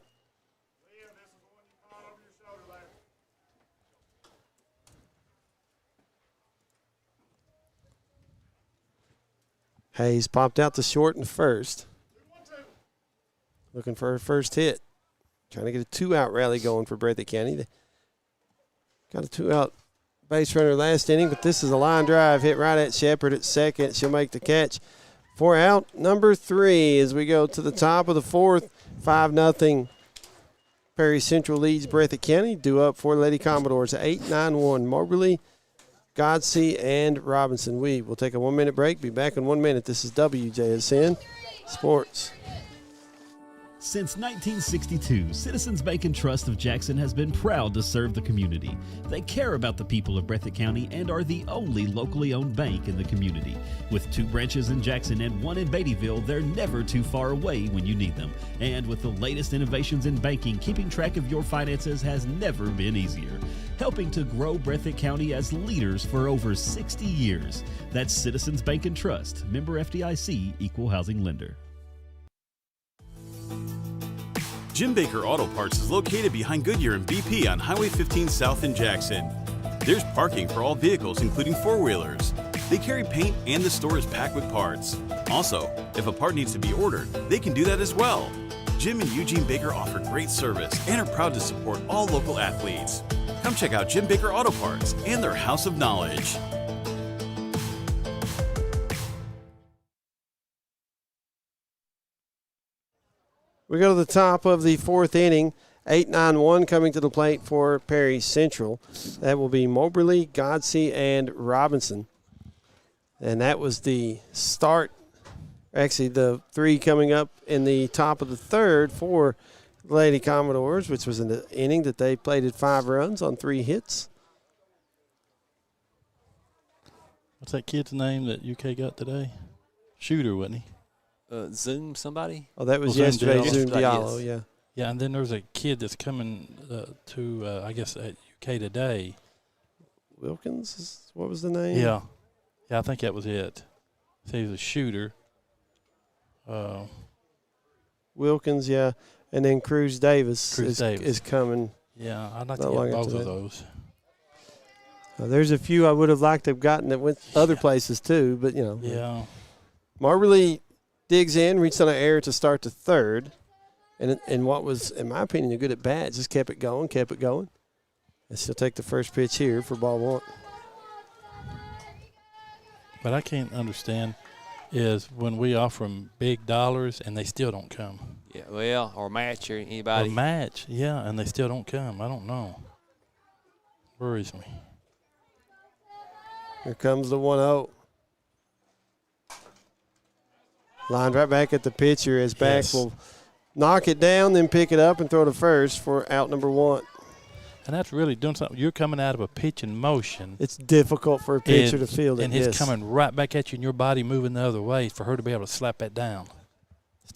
Hayes popped out to short and first. Looking for her first hit. Trying to get a 2-out rally going for Breathitt County. They got a 2-out base runner last inning, but this is a line drive hit right at Shepard at second. She'll make the catch for out number 3 as we go to the top of the 4th. 5-0. Perry Central leads Breathitt County. Due up for Lady Commodores. 8-9-1. Moberly, Godsey, and Robinson. We will take a 1-minute break. Be back in 1 minute. This is WJSN Sports. Since 1962, Citizens Bank and Trust of Jackson has been proud to serve the community. They care about the people of Breathitt County and are the only locally owned bank in the community. With 2 branches in Jackson and 1 in Beattyville, they're never too far away when you need them. And with the latest innovations in banking, keeping track of your finances has never been easier. Helping to grow Breathitt County as leaders for over 60 years. That's Citizens Bank and Trust, member FDIC, equal housing lender. Jim Baker Auto Parts is located behind Goodyear and BP on Highway 15 South in Jackson. There's parking for all vehicles, including 4-wheelers. They carry paint and the store is packed with parts. Also, if a part needs to be ordered, they can do that as well. Jim and Eugene Baker offer great service and are proud to support all local athletes. Come check out Jim Baker Auto Parts and their House of Knowledge. We go to the top of the 4th inning. 8-9-1 coming to the plate for Perry Central. That will be Moberly, Godsey, and Robinson. And that was the start. Actually, the 3 coming up in the top of the 3rd for Lady Commodores, which was an inning that they plated 5 runs on 3 hits. What's that kid's name that UK got today? Shooter, wasn't he? Zoom somebody? Oh, that was Zoom yesterday, Diallo. Zoom Yesterday, Diallo, yes. yeah. Yeah, and then there's a kid that's coming to, I guess, at UK today. Wilkins, what was the name? Yeah. Yeah, I think that was it. So he was a shooter. Wilkins, yeah. And then Cruz Davis, Davis is coming. Yeah, I'd like Not to long get both after of that. those. There's a few I would have liked to have gotten that went other places too, but, you know. Yeah. Marley digs in, reached on an error to start the 3rd. And what was, in my opinion, a good at bat, just kept it going. And she'll take the first pitch here for ball 1. But I can't understand is when we offer them big dollars and they still don't come. Yeah, well, or match or anybody. A match, yeah, and they still don't come. I don't know. Worries me. Here comes the 1-0. Lined right back at the pitcher as back Yes. will knock it down, then pick it up and throw to first for out number 1. And that's really doing something. You're coming out of a pitch in motion. It's difficult for a pitcher to field it. And he's yes. coming right back at you and your body moving the other way for her to be able to slap that down.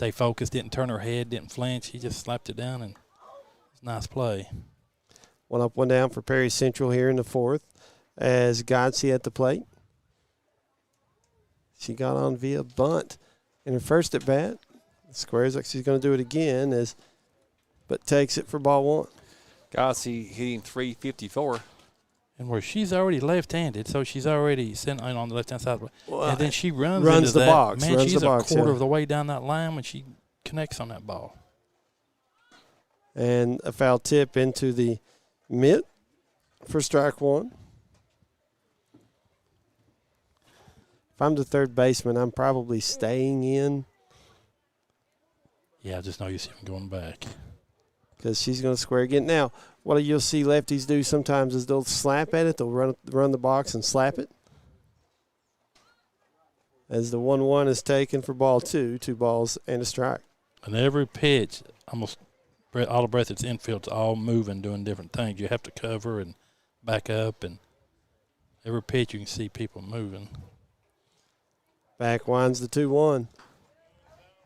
stay focused, didn't turn her head, didn't flinch. He just slapped it down, and it's a nice play. 1 up, 1 down for Perry Central here in the fourth as Godsey at the plate. She got on via bunt in her first at bat. Squares like she's going to do it again, but takes it for ball 1. Godsey hitting .354. And where she's already left-handed, so she's already sitting on the left-hand side. Well, and then she runs the that. box. Man, runs she's the box, a quarter yeah. of the way down that line when she connects on that ball. And a foul tip into the mitt for strike 1. If I'm the third baseman, I'm probably staying in. Yeah, I just know you see him going back. Because she's going to square again. Now, what you'll see lefties do sometimes is they'll slap at it. They'll run the box and slap it. As the 1-1 is taken for ball 2, 2 balls and a strike. And every pitch, almost all of Breathitt's infield's all moving, doing different things. You have to cover and back up, and every pitch you can see people moving. Back winds the 2-1.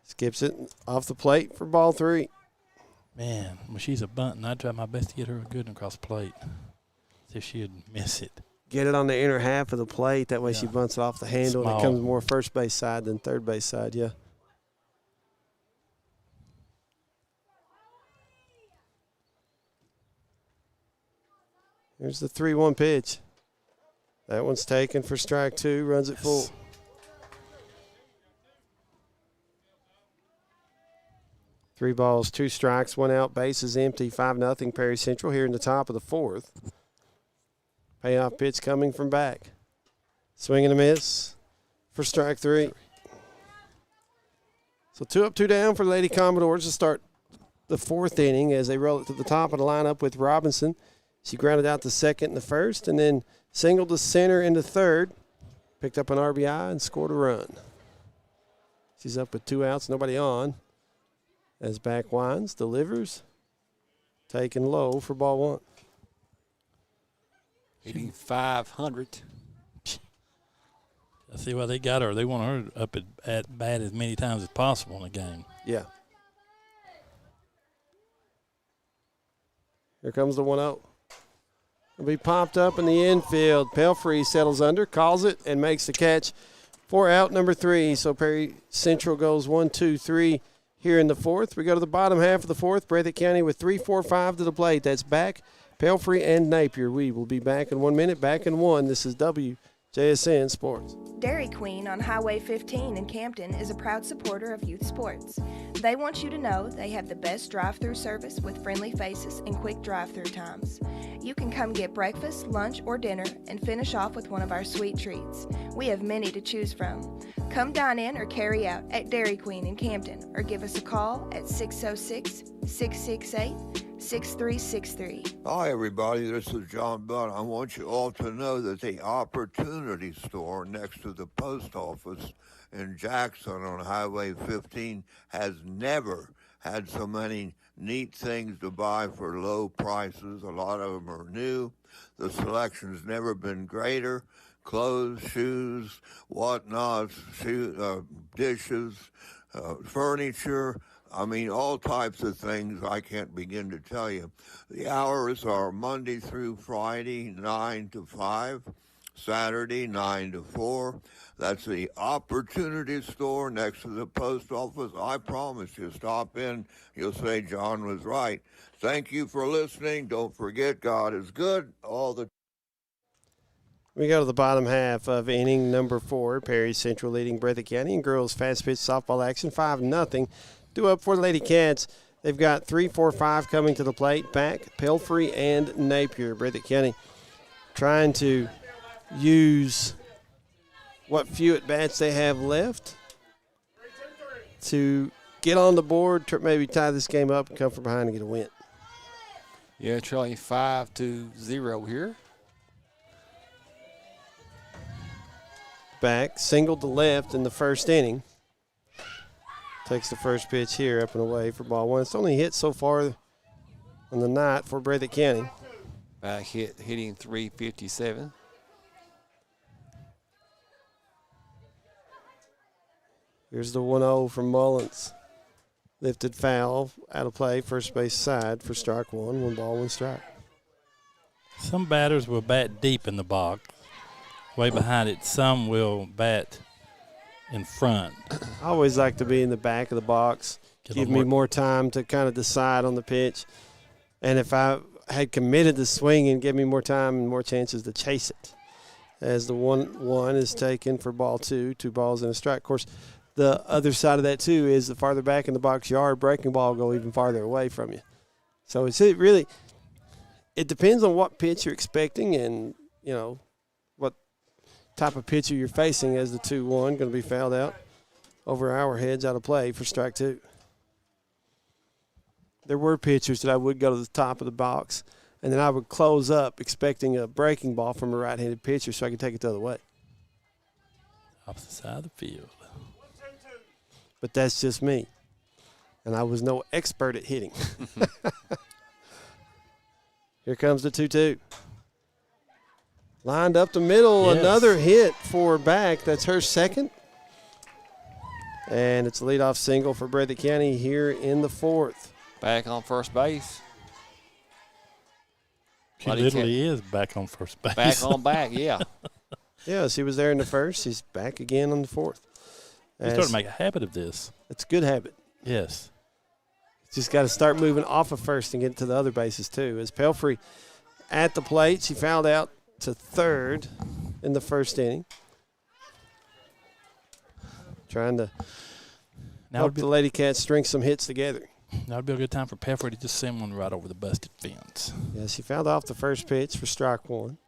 Skips it off the plate for ball 3. Man, when she's a bunting, I'd try my best to get her good across the plate. See if she'd miss it. Get it on the inner half of the plate. That way she bunts it off the handle. Small. And it comes more first base side than third base side, yeah. Here's the 3-1 pitch. That one's taken for strike 2, runs it full. 3 balls, 2 strikes, 1 out, base is empty, 5-0 Perry Central here in the top of the 4th. Payoff pitch coming from back. Swing and a miss for strike 3. So 2 up, 2 down for Lady Commodores to start the 4th inning as they roll it to the top of the lineup with Robinson. She grounded out to second in the first and then singled to center in the third. Picked up an RBI and scored a run. She's up with 2 outs, nobody on. As back winds, delivers, taken low for ball 1. Hitting .500. I see why they got her. They want her up at bat as many times as possible in the game. Yeah. Here comes the 1-0. It'll be popped up in the infield. Pelfrey settles under, calls it, and makes the catch for out number 3. So Perry Central goes 1, 2, 3. Here in the 4th. We go to the bottom half of the 4th. Breathitt County with 3, 4, 5 to the plate. That's Back, Pelfrey, and Napier. We will be back in 1 minute. Back in 1. This is WJSN Sports. Dairy Queen on Highway 15 in Campton is a proud supporter of youth sports. They want you to know they have the best drive-through service with friendly faces and quick drive-through times. You can come get breakfast, lunch, or dinner and finish off with one of our sweet treats. We have many to choose from. Come dine in or carry out at Dairy Queen in Campton or give us a call at 606-668-6363. Hi, everybody. This is John Budd. I want you all to know that the Opportunity Store next to the post office in Jackson on Highway 15 has never had so many neat things to buy for low prices. A lot of them are new. The selection's never been greater. Clothes, shoes, whatnots, dishes, furniture. I mean, all types of things I can't begin to tell you. The hours are Monday through Friday, 9 to 5, Saturday, 9 to 4. That's the Opportunity Store next to the post office. I promise you, stop in. You'll say John was right. Thank you for listening. Don't forget, God is good all the time. We go to the bottom half of inning number 4. Perry Central leading Breathitt County in girls fast pitch softball action, 5-0. 2 up for the Lady Cats. They've got 3, 4, 5 coming to the plate. Back, Pelfrey, and Napier. Breathitt County trying to use what few at-bats they have left to get on the board, maybe tie this game up and come from behind and get a win. Yeah, trailing 5-0 here. Back, singled to left in the first inning. Takes the first pitch here up and away for ball 1. It's only hit so far on the night for Breathitt County. Back hitting .357. Here's the 1-0 from Mullins. Lifted foul, out of play, first base side for strike one. 1 ball, 1 strike. Some batters will bat deep in the box, way behind it. Some will bat in front. I always like to be in the back of the box. Give me more time to kind of decide on the pitch. And if I had committed to swinging, give me more time and more chances to chase it. As the 1-1 is taken for ball 2, 2 balls and a strike. Of course, the other side of that, too, is the farther back in the box yard, breaking ball will go even farther away from you. So it depends on what pitch you're expecting and, what type of pitcher you're facing as the 2-1 going to be fouled out over our heads out of play for strike 2. There were pitchers that I would go to the top of the box, and then I would close up expecting a breaking ball from a right-handed pitcher so I could take it the other way. Opposite side of the field. But that's just me. And I was no expert at hitting. Here comes the 2-2. Lined up the middle, yes. Another hit for back. That's her second. And it's a leadoff single for Breathitt County here in the 4th. Back on first base. She literally is back on first base. Back on back, yeah. Yeah, she was there in the 1st. She's back again on the 4th. You start to make a habit of this. It's a good habit. Yes. Just got to start moving off of first and get to the other bases, too. As Pelfrey at the plate, she fouled out to third in the 1st inning. Trying to help the Lady Cats string some hits together. That would be a good time for Pelfrey to just send one right over the busted fence. Yeah, she fouled off the first pitch for strike 1.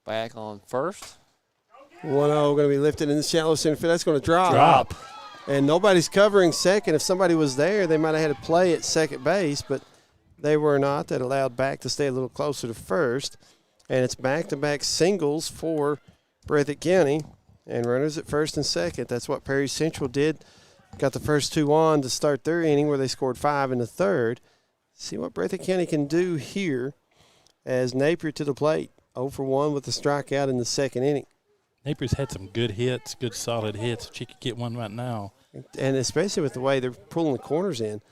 Back on first. 1-0 going to be lifted in the shallow center field. That's going to drop. And nobody's covering second. If somebody was there, they might have had a play at second base, but they were not. That allowed back to stay a little closer to first. And it's back-to-back singles for Breathitt County. And runners at first and second. That's what Perry Central did. Got the first 2 on to start their inning where they scored 5 in the 3rd. See what Breathitt County can do here as Napier to the plate. 0 for 1 with a strikeout in the 2nd inning. Napier's had some good hits, good solid hits. She could get one right now. And especially with the way they're pulling the corners in.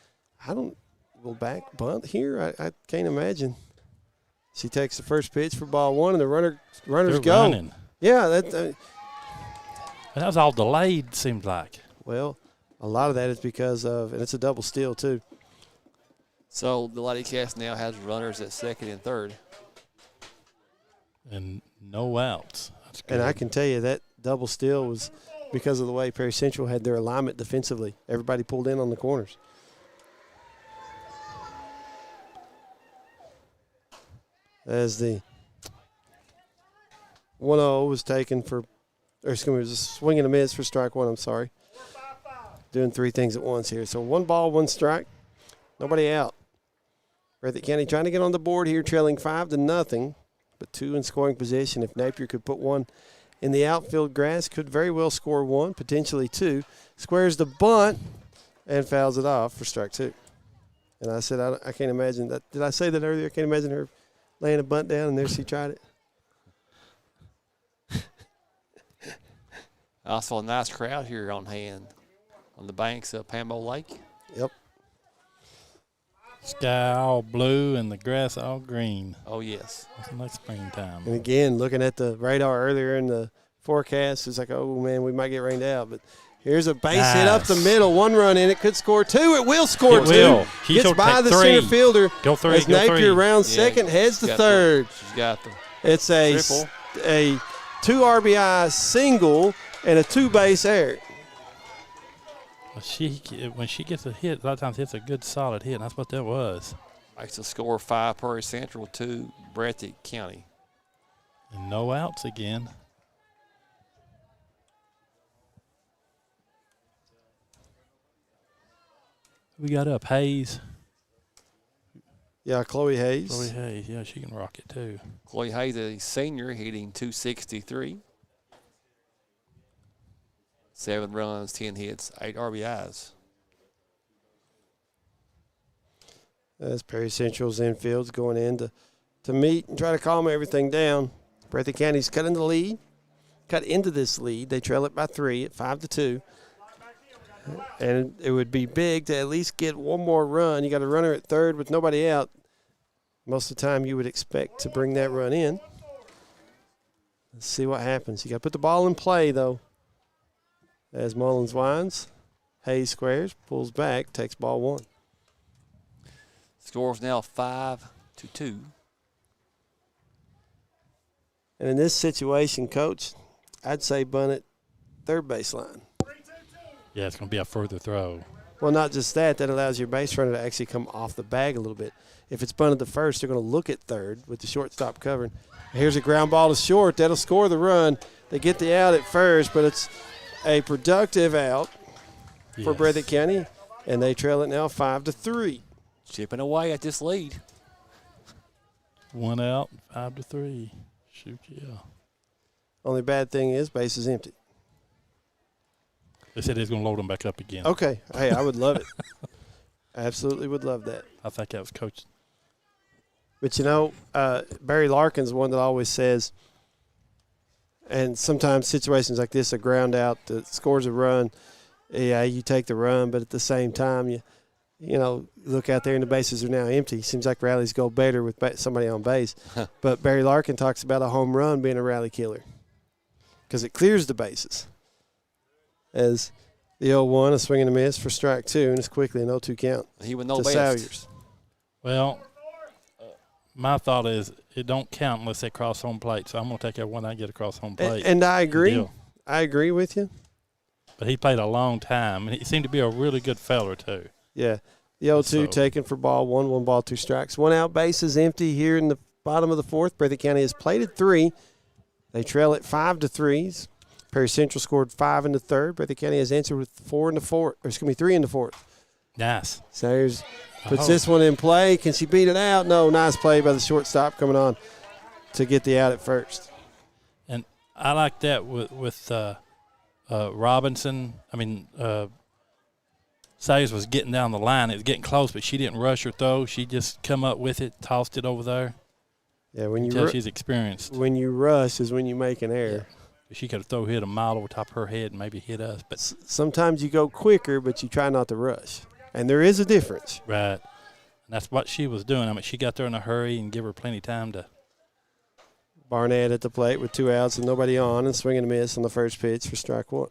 Will back bunt here? I can't imagine. She takes the first pitch for ball 1, and the runners They're go. Running. Yeah. That was all delayed, seems like. Well, a lot of that is because of, and it's a double steal, too. So the Lady Cats now has runners at second and third. And no outs. That's good. And I can tell you that double steal was because of the way Perry Central had their alignment defensively. Everybody pulled in on the corners. As the 1-0 was taken for, or excuse me, it was a swing and a miss for strike 1, I'm sorry. Doing 3 things at once here. So 1 ball, 1 strike, nobody out. Breathitt County trying to get on the board here, trailing 5-0. But 2 in scoring position. If Napier could put 1 in the outfield grass, could very well score 1, potentially 2. Squares the bunt and fouls it off for strike 2. And I said, I can't imagine that. Did I say that earlier? I can't imagine her laying a bunt down, and there she tried it. Also a nice crowd here on hand on the banks of Pambo Lake. Yep. Sky all blue and the grass all green. Oh, yes. It's like springtime. And again, looking at the radar earlier in the forecast, it's like, oh, man, we might get rained out. But here's a base hit up the middle. 1 run in. It could score 2. It will score 2. Will. Gets by the center fielder. Go 3. As Napier rounds second, heads to third. She's got the It's a 2 RBI single and a 2-base error. When she gets a hit, a lot of times it's a good solid hit, and that's what that was. Makes the score 5 Prairie Central, 2 Breathitt County. And no outs again. We got up Hayes. Yeah, Chloe Hayes. Chloe Hayes, yeah, she can rock it too. Chloe Hayes, a senior, hitting .263. 7 runs, 10 hits, 8 RBIs. As Perry Central's infield's going in to meet and try to calm everything down. Breathitt County's cut into this lead. They trail it by 3 at 5-2. And it would be big to at least get one more run. You got a runner at third with nobody out. Most of the time you would expect to bring that run in. Let's see what happens. You got to put the ball in play, though. As Mullins winds, Hayes squares, pulls back, takes ball 1. Score's now 5-2. And in this situation, Coach, I'd say bunt it third baseline. Yeah, it's going to be a further throw. Well, not just that. That allows your base runner to actually come off the bag a little bit. If it's bunted to first, they're going to look at third with the shortstop covering. Here's a ground ball to short. That'll score the run. They get the out at first, but it's a productive out for Breathitt County, and they trail it now 5-3. Chipping away at this lead. 1 out, 5-3. Shoot, yeah. Only bad thing is base is empty. They said he's going to load them back up again. Okay. Hey, I would love it. Absolutely would love that. I think that was Coach. But, Barry Larkin's one that always says, and sometimes situations like this, a ground out that scores a run, yeah, you take the run, but at the same time, you look out there and the bases are now empty. Seems like rallies go better with somebody on base. But Barry Larkin talks about a home run being a rally killer because it clears the bases. As the 0-1, a swing and a miss for strike 2, and it's quickly an 0-2 count. He would know to best. Salyers. Well, my thought is it don't count unless they cross home plate, so I'm going to take everyone I get across home plate. And I agree. Deal. I agree with you. But he played a long time, and he seemed to be a really good feller, too. Yeah. The 0-2 taken for ball 1 ball, 2 strikes. 1 out, base is empty here in the bottom of the 4th. Breathitt County has plated 3. They trail it 5-3. Perry Central scored 5 in the 3rd. Breathitt County has answered with 3 in the 4th. Nice. Sayers puts this one in play. Can she beat it out? No, nice play by the shortstop coming on to get the out at first. And I like that with Robinson. Sayers was getting down the line. It was getting close, but she didn't rush her throw. She just come up with it, tossed it over there. Yeah, when she's experienced. When you rush is when you make an error. Yeah. She could have hit a mile over top of her head and maybe hit us. But sometimes you go quicker, but you try not to rush. And there is a difference. Right. And that's what she was doing. She got there in a hurry and give her plenty of time to. Barnett at the plate with 2 outs and nobody on, and swing and a miss on the first pitch for strike 1.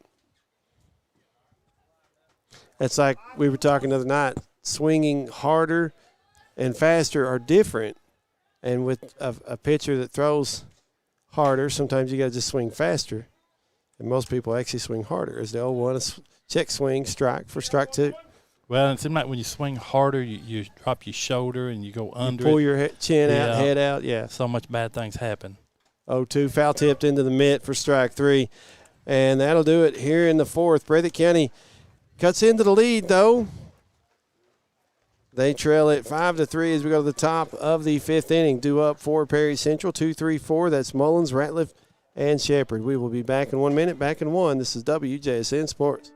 It's like we were talking the other night. Swinging harder and faster are different. And with a pitcher that throws harder, sometimes you got to just swing faster. And most people actually swing harder. As the 0-1, a check swing, strike for strike 2. Well, it seems like when you swing harder, you drop your shoulder and you go under. You pull your chin out, head out, yeah. So much bad things happen. 0-2, foul tipped into the mitt for strike 3. And that'll do it here in the 4th. Breathitt County cuts into the lead, though. They trail it 5-3 as we go to the top of the 5th inning. Due up for Perry Central, 2-3-4. That's Mullins, Ratliff, and Shepherd. We will be back in 1 minute. Back in 1. This is WJSN Sports.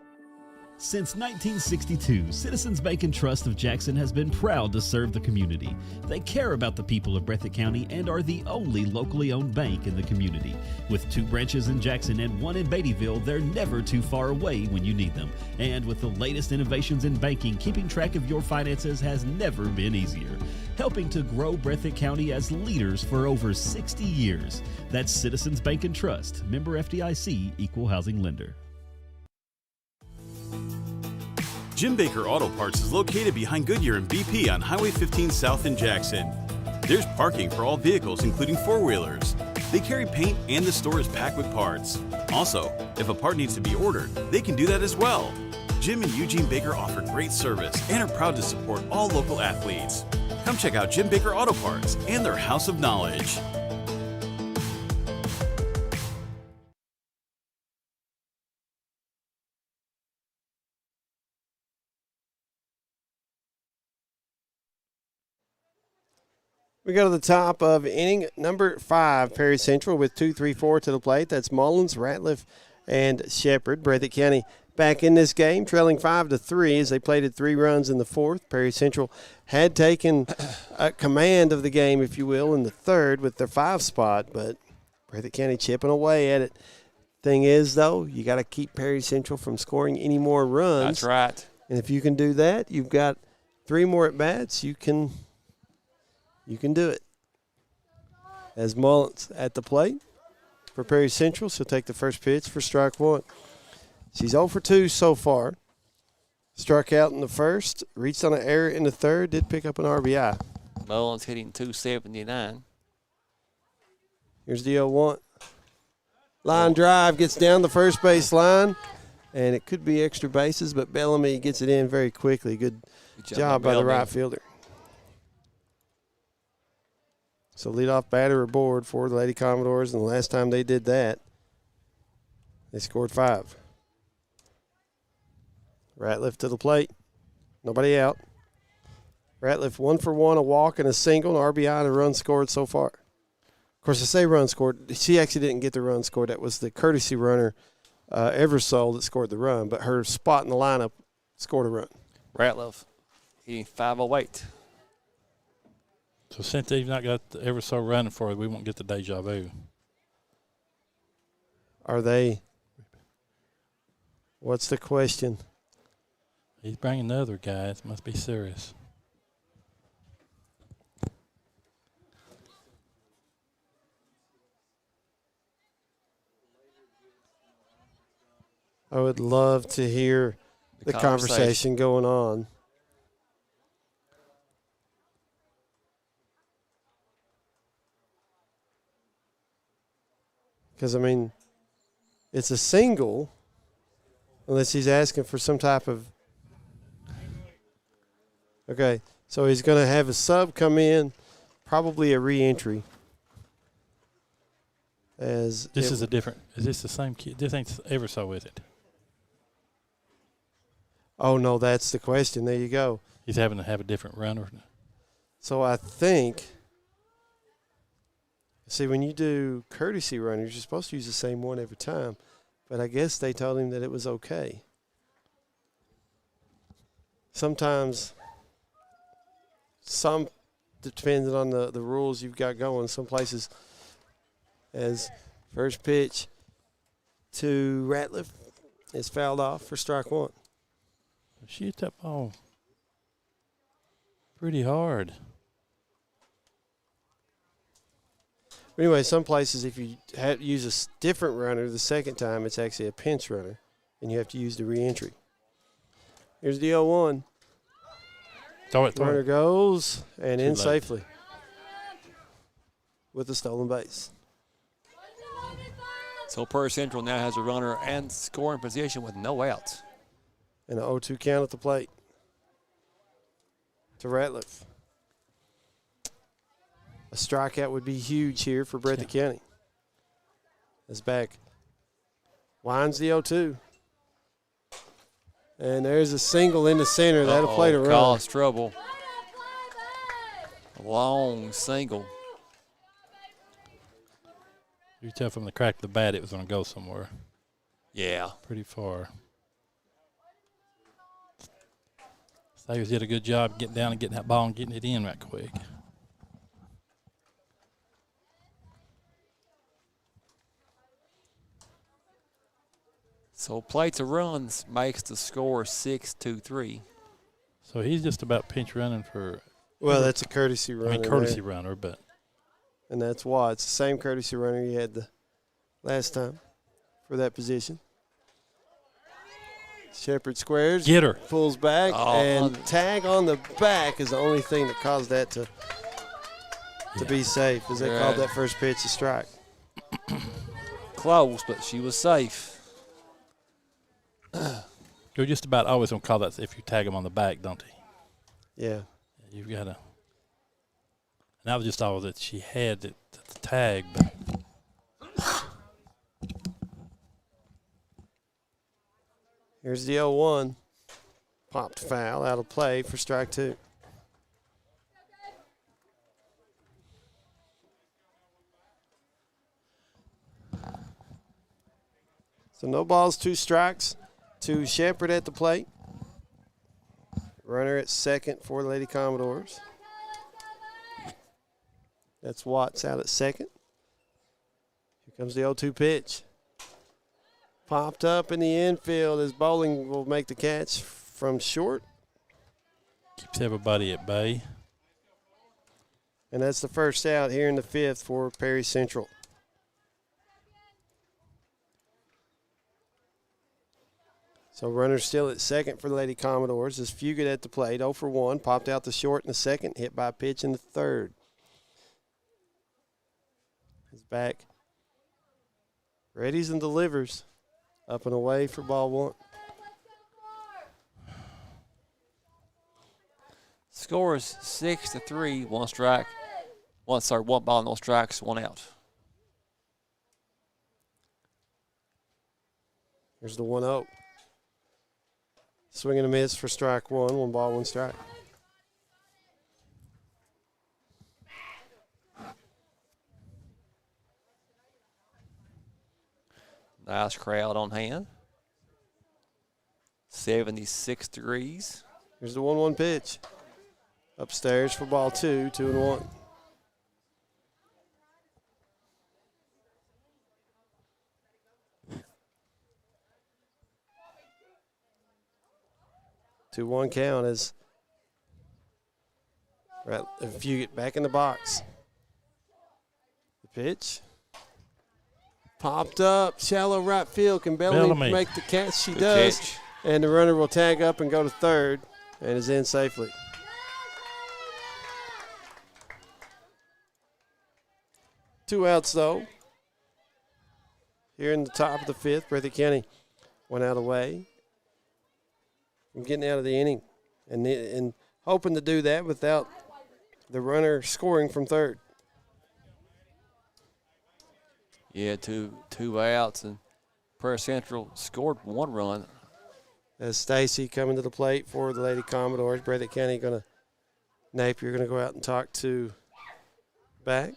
Since 1962, Citizens Bank and Trust of Jackson has been proud to serve the community. They care about the people of Breathitt County and are the only locally owned bank in the community. With 2 branches in Jackson and 1 in Beattyville, they're never too far away when you need them. And with the latest innovations in banking, keeping track of your finances has never been easier. Helping to grow Breathitt County as leaders for over 60 years. That's Citizens Bank and Trust, member FDIC, equal housing lender. Jim Baker Auto Parts is located behind Goodyear and BP on Highway 15 South in Jackson. There's parking for all vehicles, including 4-wheelers. They carry paint and the store is packed with parts. Also, if a part needs to be ordered, they can do that as well. Jim and Eugene Baker offer great service and are proud to support all local athletes. Come check out Jim Baker Auto Parts and their House of Knowledge. We go to the top of inning number 5, Perry Central with 2-3-4 to the plate. That's Mullins, Ratliff, and Shepherd. Breathitt County back in this game, trailing 5-3 as they plated 3 runs in the 4th. Perry Central had taken command of the game, if you will, in the 3rd with their 5 spot, but Breathitt County chipping away at it. Thing is, though, you got to keep Perry Central from scoring any more runs. That's right. And if you can do that, you've got 3 more at bats. You can do it. As Mullins at the plate for Perry Central, she'll take the first pitch for strike 1. She's 0 for 2 so far. Struck out in the first, reached on an error in the third, did pick up an RBI. Mullins hitting .279. Here's the 0-1. Line drive gets down the first base line, and it could be extra bases, but Bellamy gets it in very quickly. Good job by the right fielder. So leadoff batter aboard for the Lady Commodores, and the last time they did that, they scored 5. Ratliff to the plate. Nobody out. Ratliff 1 for 1, a walk and a single, an RBI and a run scored so far. Of course, I say run scored. She actually didn't get the run scored. That was the courtesy runner, Eversole, that scored the run. But her spot in the lineup scored a run. Ratliff hitting .508. So since they've not got the Eversole running for it, we won't get the deja vu. Are they? What's the question? He's bringing the other guys. Must be serious. I would love to hear the conversation going on. Because, I mean, it's a single unless he's asking for some type of – okay, so he's going to have a sub come in, probably a re-entry. Is this the same kid? This ain't Eversole, is it? Oh, no, that's the question. There you go. He's having to have a different runner. So I think – see, when you do courtesy runners, you're supposed to use the same one every time. But I guess they told him that it was okay. Sometimes, depending on the rules you've got going, some places as first pitch to Ratliff is fouled off for strike 1. She hit that ball pretty hard. Anyway, some places, if you use a different runner the second time, it's actually a pinch runner, and you have to use the re-entry. Here's the 0-1. Runner goes and in safely with a stolen base. So Perry Central now has a runner and scoring position with no outs. And an 0-2 count at the plate to Ratliff. A strikeout would be huge here for Breathitt County. As back winds the 0-2. And there's a single in the center. That'll play the run. Cause trouble. A long single. You tell from the crack of the bat it was going to go somewhere. Yeah. Pretty far. Sayers did a good job getting down and getting that ball and getting it in right quick. So plates of runs makes the score 6-3. So he's just about pinch running for. Well, that's a courtesy runner. I mean, courtesy runner, but. And that's why it's the same courtesy runner you had the last time for that position. Shepard squares. Get her. Pulls back, and tag on the back is the only thing that caused that to be safe, as they called that first pitch a strike. Close, but she was safe. You're just about always going to call that if you tag them on the back, don't they? Yeah. You've got to. And that was just all that she had the tag. But here's the 0-1. Popped foul out of play for strike 2. So no balls, 2 strikes to Shepard at the plate. Runner at second for the Lady Commodores. That's Watts out at second. Comes the 0-2 pitch. Popped up in the infield as Bowling will make the catch from short. Keeps everybody at bay. And that's the first out here in the 5th for Perry Central. So runners still at second for the Lady Commodores. As Fugit at the plate, 0 for 1. Popped out the short in the second, hit by a pitch in the third. He's back. Readies and delivers. Up and away for ball 1. Score is 6-3, 1 strike. 1 ball, no strikes, 1 out. Here's the 1-0. Swing and a miss for strike 1. 1 ball, 1 strike. Nice crowd on hand. 76 degrees. Here's the 1-1 pitch. Upstairs for ball 2, 2-1. Two one count as right, if you get back in the box. The pitch. Popped up, shallow right field. Can Bellamy make the catch? She Good does. catch. And the runner will tag up and go to third and is in safely. Two outs, though. Here in the top of the 5th, Breathitt County went out away from getting out of the inning and hoping to do that without the runner scoring from third. Yeah, two outs, and Prairie Central scored 1 run. As Stacy coming to the plate for the Lady Commodores, Breathitt County Napier going to go out and talk to back.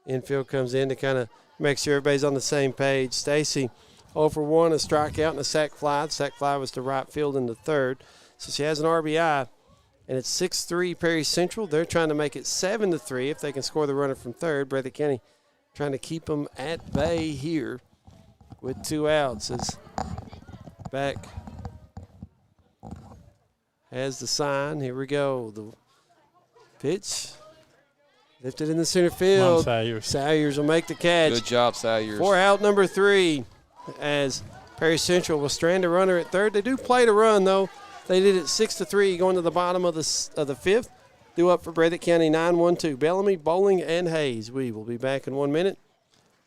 Infield comes in to kind of make sure everybody's on the same page. Stacy 0 for 1, a strikeout and a sac fly. The sac fly was to right field in the third. So she has an RBI, and it's 6-3 Perry Central. They're trying to make it 7-3 if they can score the runner from third. Breathitt County trying to keep them at bay here with 2 outs as back has the sign. Here we go. The pitch lifted in the center field. Salyers will make the catch. Good job, Salyers. 4 out, number 3, as Perry Central will strand a runner at third. They do play to run, though. They did it 6-3 going to the bottom of the 5th. Due up for Breathitt County 9-1-2. Bellamy, Bowling, and Hayes. We will be back in 1 minute.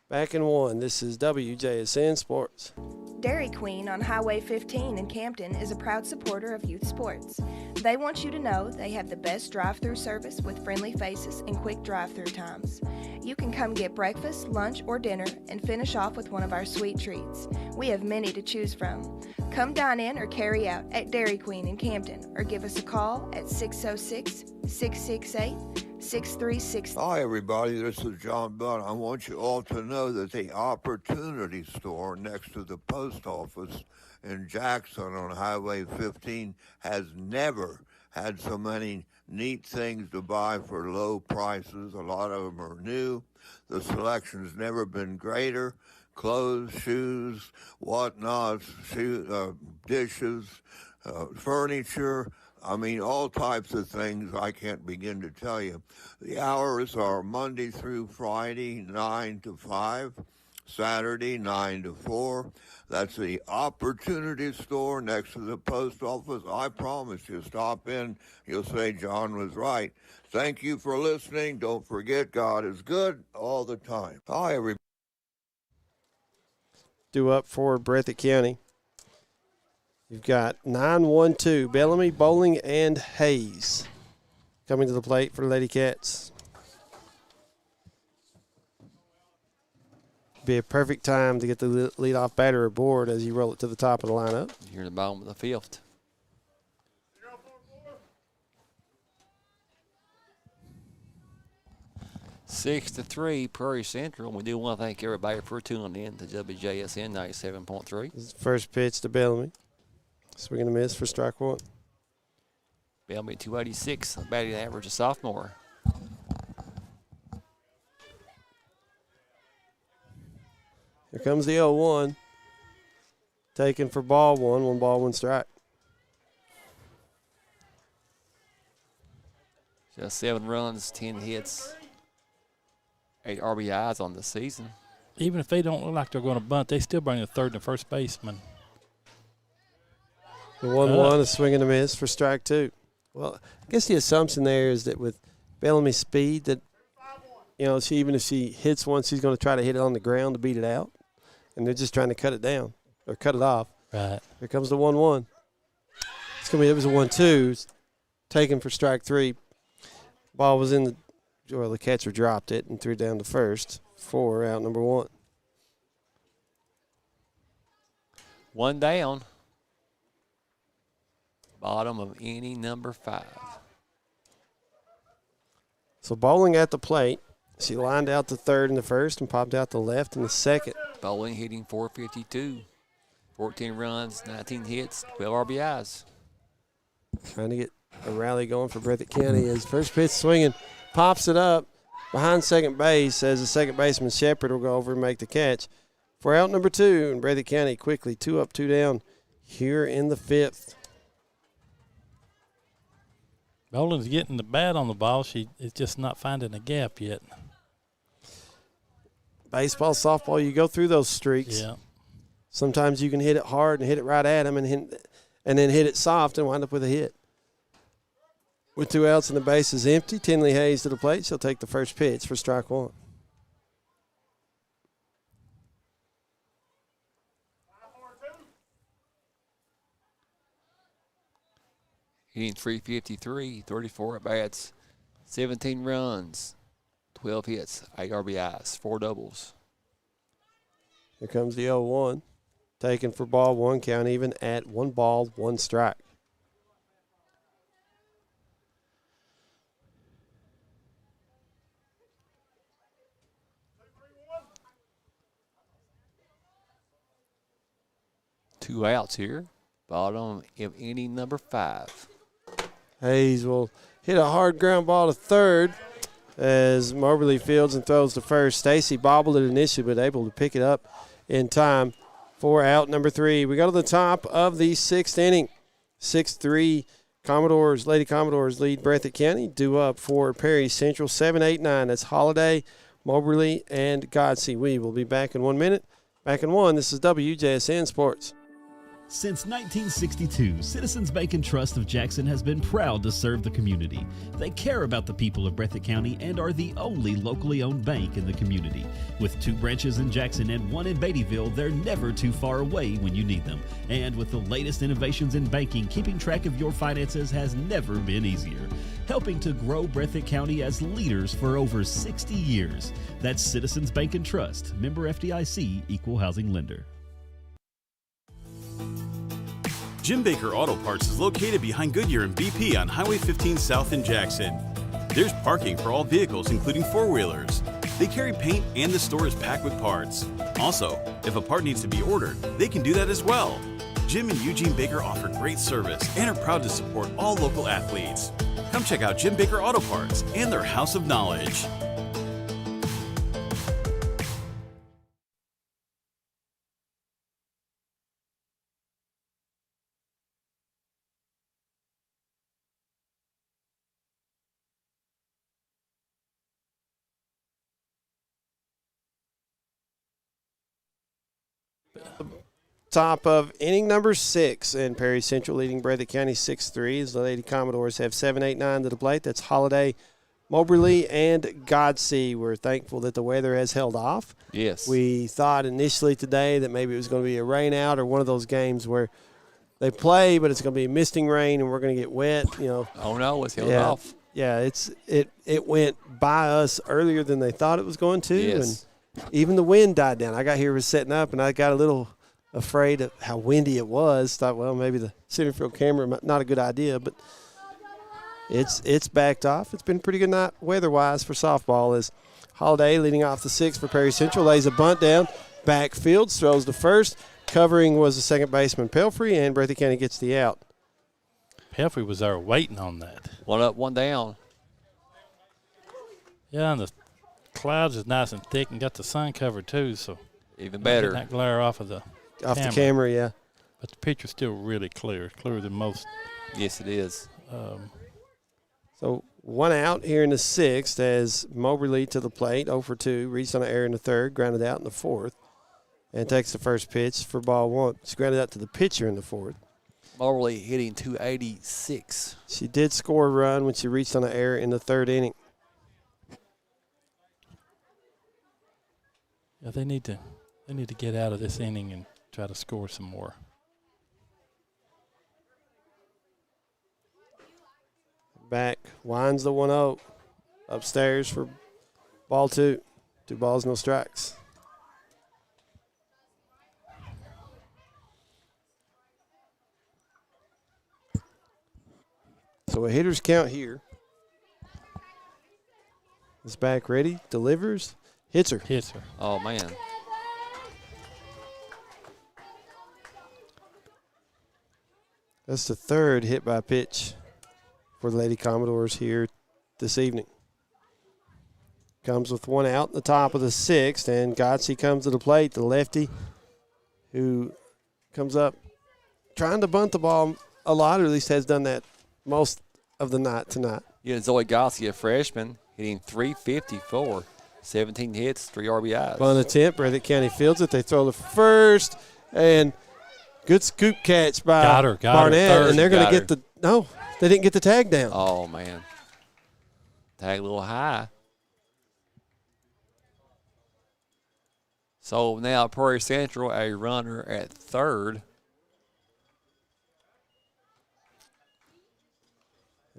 Back in 1. This is WJSN Sports. Dairy Queen on Highway 15 in Campton is a proud supporter of youth sports. They want you to know they have the best drive-through service with friendly faces and quick drive-through times. You can come get breakfast, lunch, or dinner and finish off with one of our sweet treats. We have many to choose from. Come dine in or carry out at Dairy Queen in Campton or give us a call at 606-668-6363. Hi, everybody. This is John Budd. I want you all to know that the Opportunity Store next to the post office in Jackson on Highway 15 has never had so many neat things to buy for low prices. A lot of them are new. The selection's never been greater. Clothes, shoes, whatnots, dishes, furniture. I mean, all types of things I can't begin to tell you. The hours are Monday through Friday, 9 to 5, Saturday, 9 to 4. That's the Opportunity Store next to the post office. I promise you, stop in. You'll say John was right. Thank you for listening. Don't forget, God is good all the time. Hi, everybody. Due up for Breathitt County. You've got 9-1-2, Bellamy, Bowling, and Hayes coming to the plate for the Lady Cats. Be a perfect time to get the leadoff batter aboard as you roll it to the top of the lineup. Here in the bottom of the 5th. Six to 3, Prairie Central. We do want to thank everybody for tuning in to WJSN 97.3. This is the first pitch to Bellamy. Swing and a miss for strike 1. Bellamy 286, batting average, a sophomore. Here comes the 0-1. Taken for ball one. 1 ball, 1 strike. Just 7 runs, 10 hits, 8 RBIs on the season. Even if they don't look like they're going to bunt, they still bring the third and first baseman. The 1-1, a swing and a miss for strike 2. Well, I guess the assumption there is that with Bellamy's speed that, even if she hits one, she's going to try to hit it on the ground to beat it out. And they're just trying to cut it down or cut it off. Right. Here comes the 1-1. It was a 1-2. Taken for strike 3. Ball was in the catcher dropped it and threw it down to first. 4 out, number 1. 1 down. Bottom of inning number 5. So Bowling at the plate. She lined out the third and the first and popped out the left in the second. Bowling hitting .452. 14 runs, 19 hits, 12 RBIs. Trying to get a rally going for Breathitt County as first pitch swinging, pops it up behind second base as the second baseman Shepard will go over and make the catch for out number 2. And Breathitt County quickly 2 up, 2 down here in the 5th. Boland's getting the bat on the ball. She is just not finding a gap yet. Baseball, softball, you go through those streaks. Yeah. Sometimes you can hit it hard and hit it right at them and then hit it soft and wind up with a hit. With 2 outs and the base is empty, Tinley Hayes to the plate. She'll take the first pitch for strike 1. Hitting .353, 34 at-bats, 17 runs, 12 hits, 8 RBIs, 4 doubles. Here comes the 0-1. Taken for ball 1, count even at 1 ball, 1 strike. Two outs here. Bottom of inning number 5. Hayes will hit a hard ground ball to third as Moberly fields and throws to first. Stacy bobbled it initially, but able to pick it up in time for out number 3. We go to the top of the 6th inning. 6-3 Commodores, Lady Commodores lead Breathitt County. Due up for Perry Central, 7, 8, 9. That's Holiday, Moberly, and Godsey. We will be back in 1 minute. Back in 1, this is WJSN Sports. Since 1962, Citizens Bank and Trust of Jackson has been proud to serve the community. They care about the people of Breathitt County and are the only locally owned bank in the community. With 2 branches in Jackson and 1 in Beattyville, they're never too far away when you need them. And with the latest innovations in banking, keeping track of your finances has never been easier. Helping to grow Breathitt County as leaders for over 60 years. That's Citizens Bank and Trust, member FDIC, equal housing lender. Jim Baker Auto Parts is located behind Goodyear and BP on Highway 15 South in Jackson. There's parking for all vehicles, including 4-wheelers. They carry paint and the store is packed with parts. Also, if a part needs to be ordered, they can do that as well. Jim and Eugene Baker offer great service and are proud to support all local athletes. Come check out Jim Baker Auto Parts and their House of Knowledge. Top of inning number 6, and Perry Central leading Breathitt County 6-3 as the Lady Commodores have 7, 8, 9 to the plate. That's Holiday, Moberly, and Godsey. We're thankful that the weather has held off. Yes. We thought initially today that maybe it was going to be a rain out or one of those games where they play, but it's going to be misting rain and we're going to get wet. Oh no, it's held off. Yeah, it went by us earlier than they thought it was going to, Yes. and even the wind died down. I got here, was setting up, and I got a little afraid of how windy it was. Thought, well, maybe the center field camera, not a good idea, but it's backed off. It's been a pretty good night weather-wise for softball as Holiday leading off the 6th for Perry Central, lays a bunt down, backfield, throws to first. Covering was the second baseman Pelfrey, and Breathitt County gets the out. Pelfrey was there waiting on that. 1 up, 1 down. Yeah, and the clouds is nice and thick and got the sun covered too, so Even Getting better. that glare off of the camera, yeah. But the picture's still really clear, clearer than most. Yes, it is. So 1 out here in the 6th as Moberly to the plate, 0 for 2, reached on an error in the 3rd, grounded out in the 4th, and takes the first pitch for ball 1. She grounded out to the pitcher in the 4th. Moberly hitting 286. She did score a run when she reached on an error in the 3rd inning. Yeah, they need to get out of this inning and try to score some more. Back, winds the 1-0. Upstairs for ball 2. 2 balls, no strikes. So a hitter's count here. Is back ready, delivers, hits her. Hits her. Oh, man. That's the 3rd hit by pitch for the Lady Commodores here this evening. Comes with 1 out in the top of the 6th, and Gotzi comes to the plate, the lefty, who comes up trying to bunt the ball a lot, or at least has done that most of the night tonight. Yeah, Zoe Gossi, a freshman, hitting 354. 17 hits, 3 RBIs. Bunt attempt, Breathitt County fields it. They throw the first, and good scoop catch by Barnett, and they're going to get the – no, they didn't get the tag down. Oh, man. Tag a little high. So now Prairie Central, a runner at 3rd.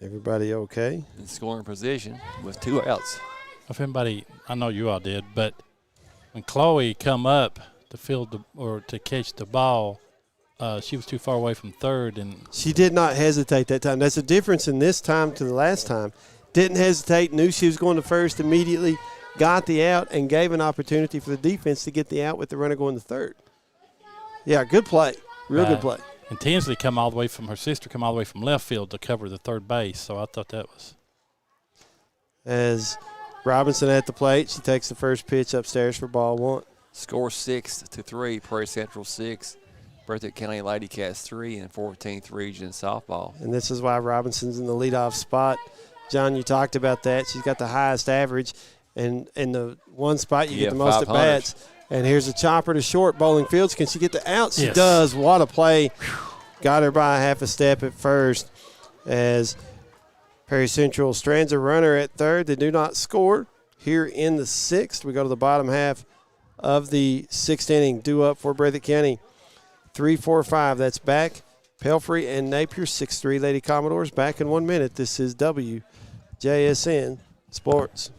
Everybody okay? In scoring position with 2 outs. If anybody, I know you all did, but when Chloe come up to field or to catch the ball, she was too far away from 3rd, and she did not hesitate that time. That's the difference in this time to the last time. Didn't hesitate, knew she was going to 1st immediately, got the out, and gave an opportunity for the defense to get the out with the runner going to 3rd. Yeah, good play, real good play. And Tinsley her sister come all the way from left field to cover the 3rd base, so I thought that was. As Robinson at the plate, she takes the first pitch upstairs for ball 1. Score 6-3, Prairie Central 6, Breathitt County Lady Cats 3 in 14th region softball. And this is why Robinson's in the leadoff spot. John, you talked about that. She's got the highest average, and in the one spot you get the most at bats. And here's a chopper to short. Bowling Fields. Can she get the out? She does. What a play. Got her by half a step at first as Prairie Central strands a runner at 3rd. They do not score here in the 6th. We go to the bottom half of the 6th inning. Due up for Breathitt County. 3-4-5. That's back. Pelfrey and Napier, 6-3 Lady Commodores. Back in 1 minute. This is WJSN Sports.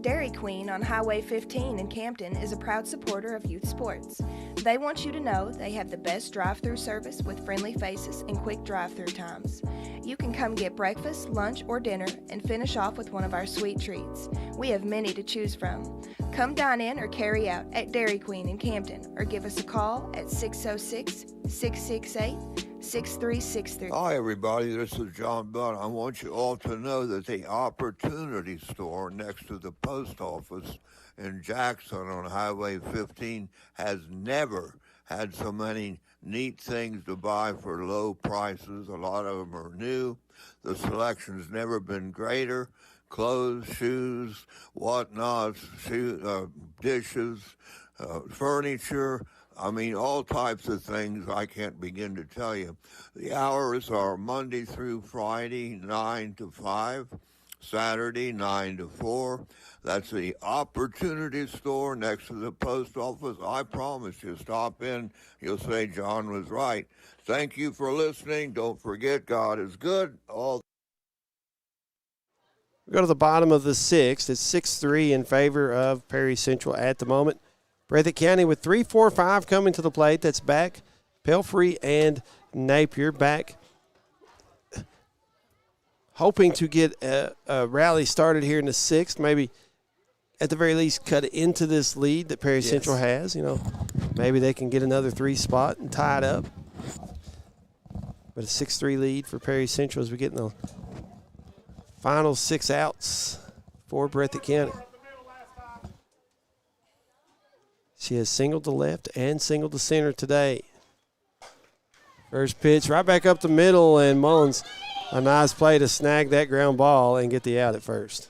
Dairy Queen on Highway 15 in Campton is a proud supporter of youth sports. They want you to know they have the best drive-through service with friendly faces and quick drive-through times. You can come get breakfast, lunch, or dinner and finish off with one of our sweet treats. We have many to choose from. Come dine in or carry out at Dairy Queen in Campton or give us a call at 606-668-6363. Hi, everybody. This is John Bunn. I want you all to know that the Opportunity Store next to the post office in Jackson on Highway 15 has never had so many neat things to buy for low prices. A lot of them are new. The selection's never been greater. Clothes, shoes, whatnots, dishes, furniture. I mean, all types of things I can't begin to tell you. The hours are Monday through Friday, 9 to 5, Saturday, 9 to 4. That's the Opportunity Store next to the post office. I promise you, stop in. You'll say John was right. Thank you for listening. Don't forget, God is good. We go to the bottom of the 6th. It's 6-3 in favor of Prairie Central at the moment. Breathitt County with 3-4-5 coming to the plate. That's back. Pelfrey and Napier back. Hoping to get a rally started here in the 6th. Maybe at the very least cut into this lead that Prairie Central has. You know, maybe they can get another 3 spot and tie it up. But a 6-3 lead for Prairie Central as we get in the final 6 outs for Breathitt County. She has singled to left and singled to center today. First pitch right back up the middle, and Mullins, a nice play to snag that ground ball and get the out at first.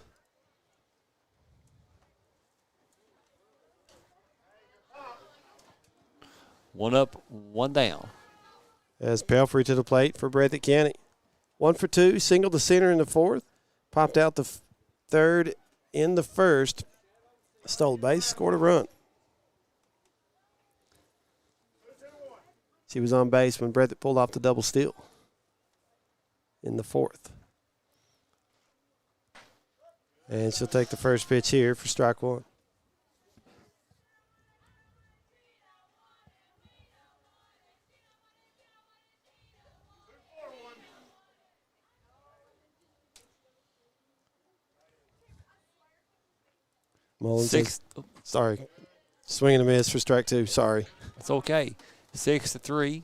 One up, one down. As Pelfrey to the plate for Breathitt County. 1 for 2, single to center in the fourth. Popped out the third in the first. Stole a base, scored a run. She was on base when Breathitt pulled off the double steal in the fourth. And she'll take the first pitch here for strike one. Mullins. Sorry. Swing and a miss for strike two. Sorry. It's okay. 6-3.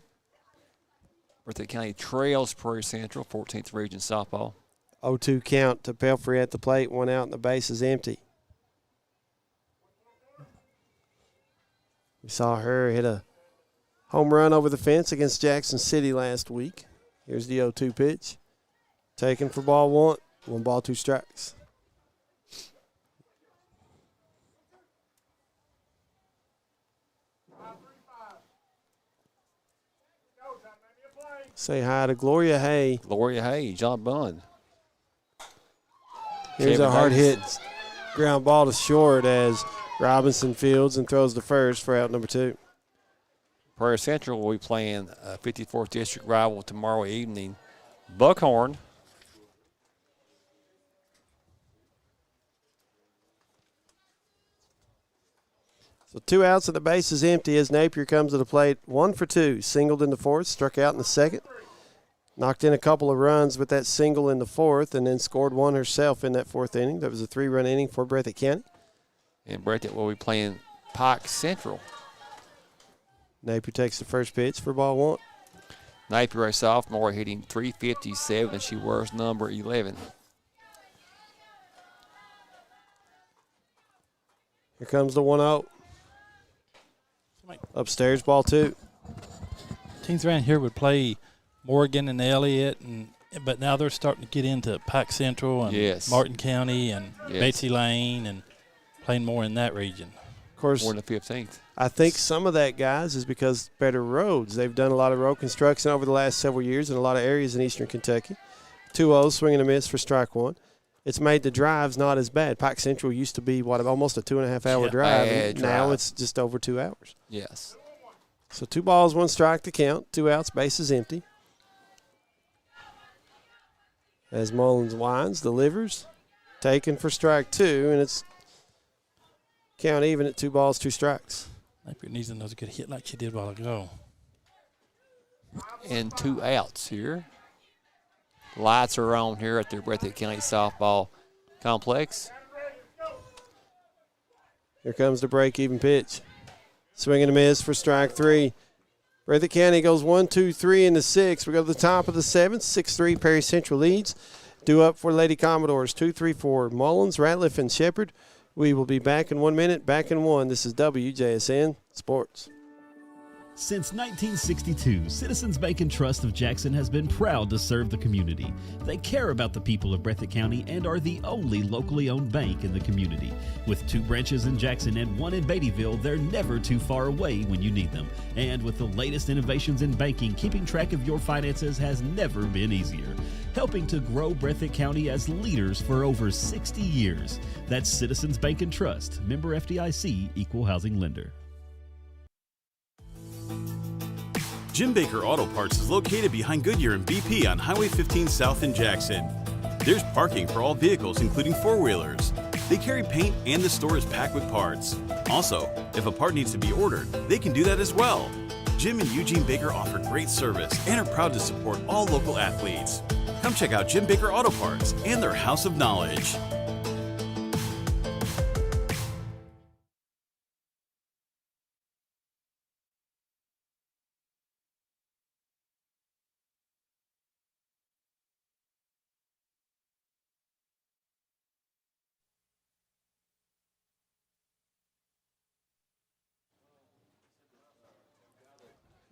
Breathitt County trails Prairie Central, 14th Region softball. 0-2 count to Pelfrey at the plate. One out and the base is empty. We saw her hit a home run over the fence against Jackson City last week. Here's the 0-2 pitch. Taken for ball one. 1 ball, 2 strikes. Say hi to Gloria Hay. Gloria Hay, John Bunn. Here's a hard hit ground ball to short as Robinson fields and throws the first for out number 2. Prairie Central will be playing a 54th District rival tomorrow evening, Buckhorn. So 2 outs and the base is empty as Napier comes to the plate. 1 for 2, singled in the fourth, struck out in the second. Knocked in a couple of runs with that single in the fourth and then scored one herself in that fourth inning. That was a 3-run inning for Breathitt County. And Breathitt will be playing Pike Central. Napier takes the first pitch for ball one. Napier, a sophomore, hitting .357. She wears number 11. Here comes the 1-0. Upstairs, ball 2. Teams around here would play Morgan and Elliott, but now they're starting to get into Pike Central and Martin County and Batesy Lane and playing more in that region. Of course, more than the 15th. I think some of that, guys, is because better roads. They've done a lot of road construction over the last several years in a lot of areas in eastern Kentucky. 2-0, swing and a miss for strike one. It's made the drives not as bad. Pike Central used to be, almost a 2.5-hour drive. And now it's just over 2 hours. Yes. So 2 balls, 1 strike to count. 2 outs, base is empty. As Mullins winds, delivers. Taken for strike 2, and it's count even at 2 balls, 2 strikes. Napier needs another good hit like she did a while ago. And 2 outs here. Lights are on here at the Breathitt County softball complex. Here comes the break-even pitch. Swing and a miss for strike 3. Breathitt County goes 1, 2, 3 into 6. We go to the top of the 7th. 6-3, Perry Central leads. Due up for Lady Commodores. 2-3-4, Mullins, Ratliff, and Shepherd. We will be back in 1 minute. Back in 1. This is WJSN Sports. Since 1962, Citizens Bank and Trust of Jackson has been proud to serve the community. They care about the people of Breathitt County and are the only locally owned bank in the community. With 2 branches in Jackson and 1 in Beattyville, they're never too far away when you need them. And with the latest innovations in banking, keeping track of your finances has never been easier. Helping to grow Breathitt County as leaders for over 60 years. That's Citizens Bank and Trust, member FDIC, equal housing lender. Jim Baker Auto Parts is located behind Goodyear and BP on Highway 15 South in Jackson. There's parking for all vehicles, including 4-wheelers. They carry paint and the store is packed with parts. Also, if a part needs to be ordered, they can do that as well. Jim and Eugene Baker offer great service and are proud to support all local athletes. Come check out Jim Baker Auto Parts and their House of Knowledge.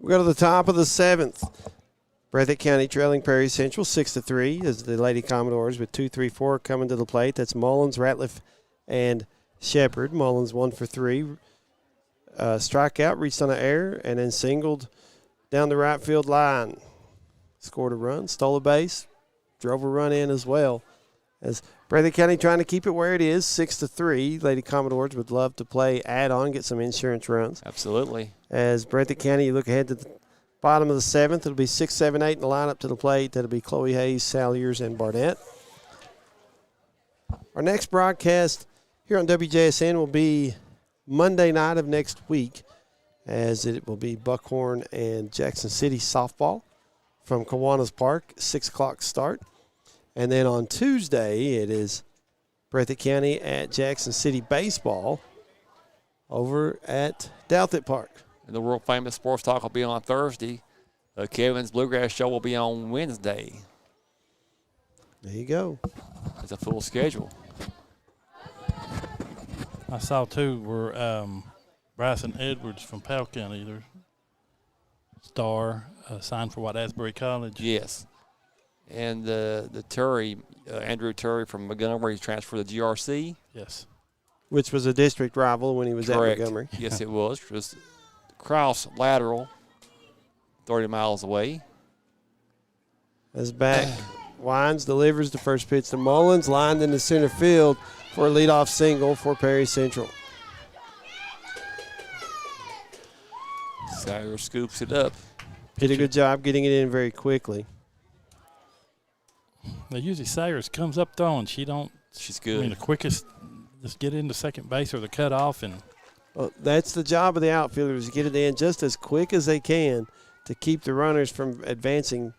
We go to the top of the 7th. Breathitt County trailing Prairie Central 6-3 as the Lady Commodores with 2-3-4 coming to the plate. That's Mullins, Ratliff, and Shepard. Mullins 1 for 3. Strikeout, reached on an error, and then singled down the right field line. Scored a run, stole a base, drove a run in as well. As Breathitt County trying to keep it where it is, 6-3. Lady Commodores would love to play add-on, get some insurance runs. Absolutely. As Breathitt County, you look ahead to the bottom of the 7th. It'll be 6, 7, 8 in the lineup to the plate. That'll be Chloe Hayes, Salyers, and Barnett. Our next broadcast here on WJSN will be Monday night of next week, as it will be Buckhorn and Jackson City softball from Kiwanis Park, 6 o'clock start. And then on Tuesday, it is Breathitt County at Jackson City baseball over at Douthit Park. And the world famous sports talk will be on Thursday. Kevin's Bluegrass Show will be on Wednesday. There you go. It's a full schedule. I saw too where Bryson Edwards from Powell County, their star, signed for Asbury College. Yes. And the Turry, Andrew Turry from Montgomery, transferred to GRC. Yes. Which was a district rival when he was Correct. at Montgomery. Yes, it was. Just cross lateral, 30 miles away. As back, Wines delivers the first pitch to Mullins, lined into center field for a leadoff single for Perry Central. Sire scoops it up. Did a good job getting it in very quickly. Now, usually Sayers comes up throwing. She's good. I mean, the quickest, just get into second base or the cutoff. And Well, that's the job of the outfielders, to get it in just as quick as they can to keep the runners from advancing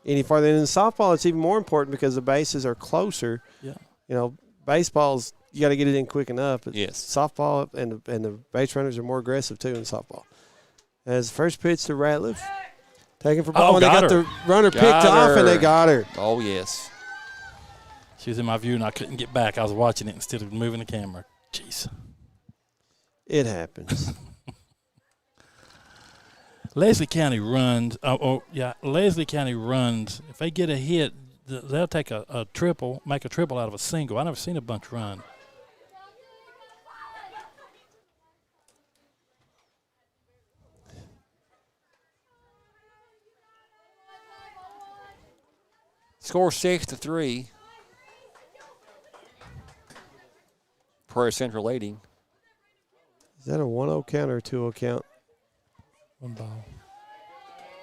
any farther. And in softball, it's even more important because the bases are closer. Yeah. You know, baseball's, you got to get it in quick enough. But Yes. softball and the base runners are more aggressive, too, in softball. As first pitch to Ratliff. Taking for ball, and they got the runner picked off, and they got her. Oh, yes. she was in my view, and I couldn't get back. I was watching it instead of moving the camera. Jeez. It happens. Leslie County runs. Leslie County runs. If they get a hit, they'll take a triple, make a triple out of a single. I never seen a bunch run. Score 6-3. Prairie Central leading. Is that a 1-0 count or a 2-0 count? One ball.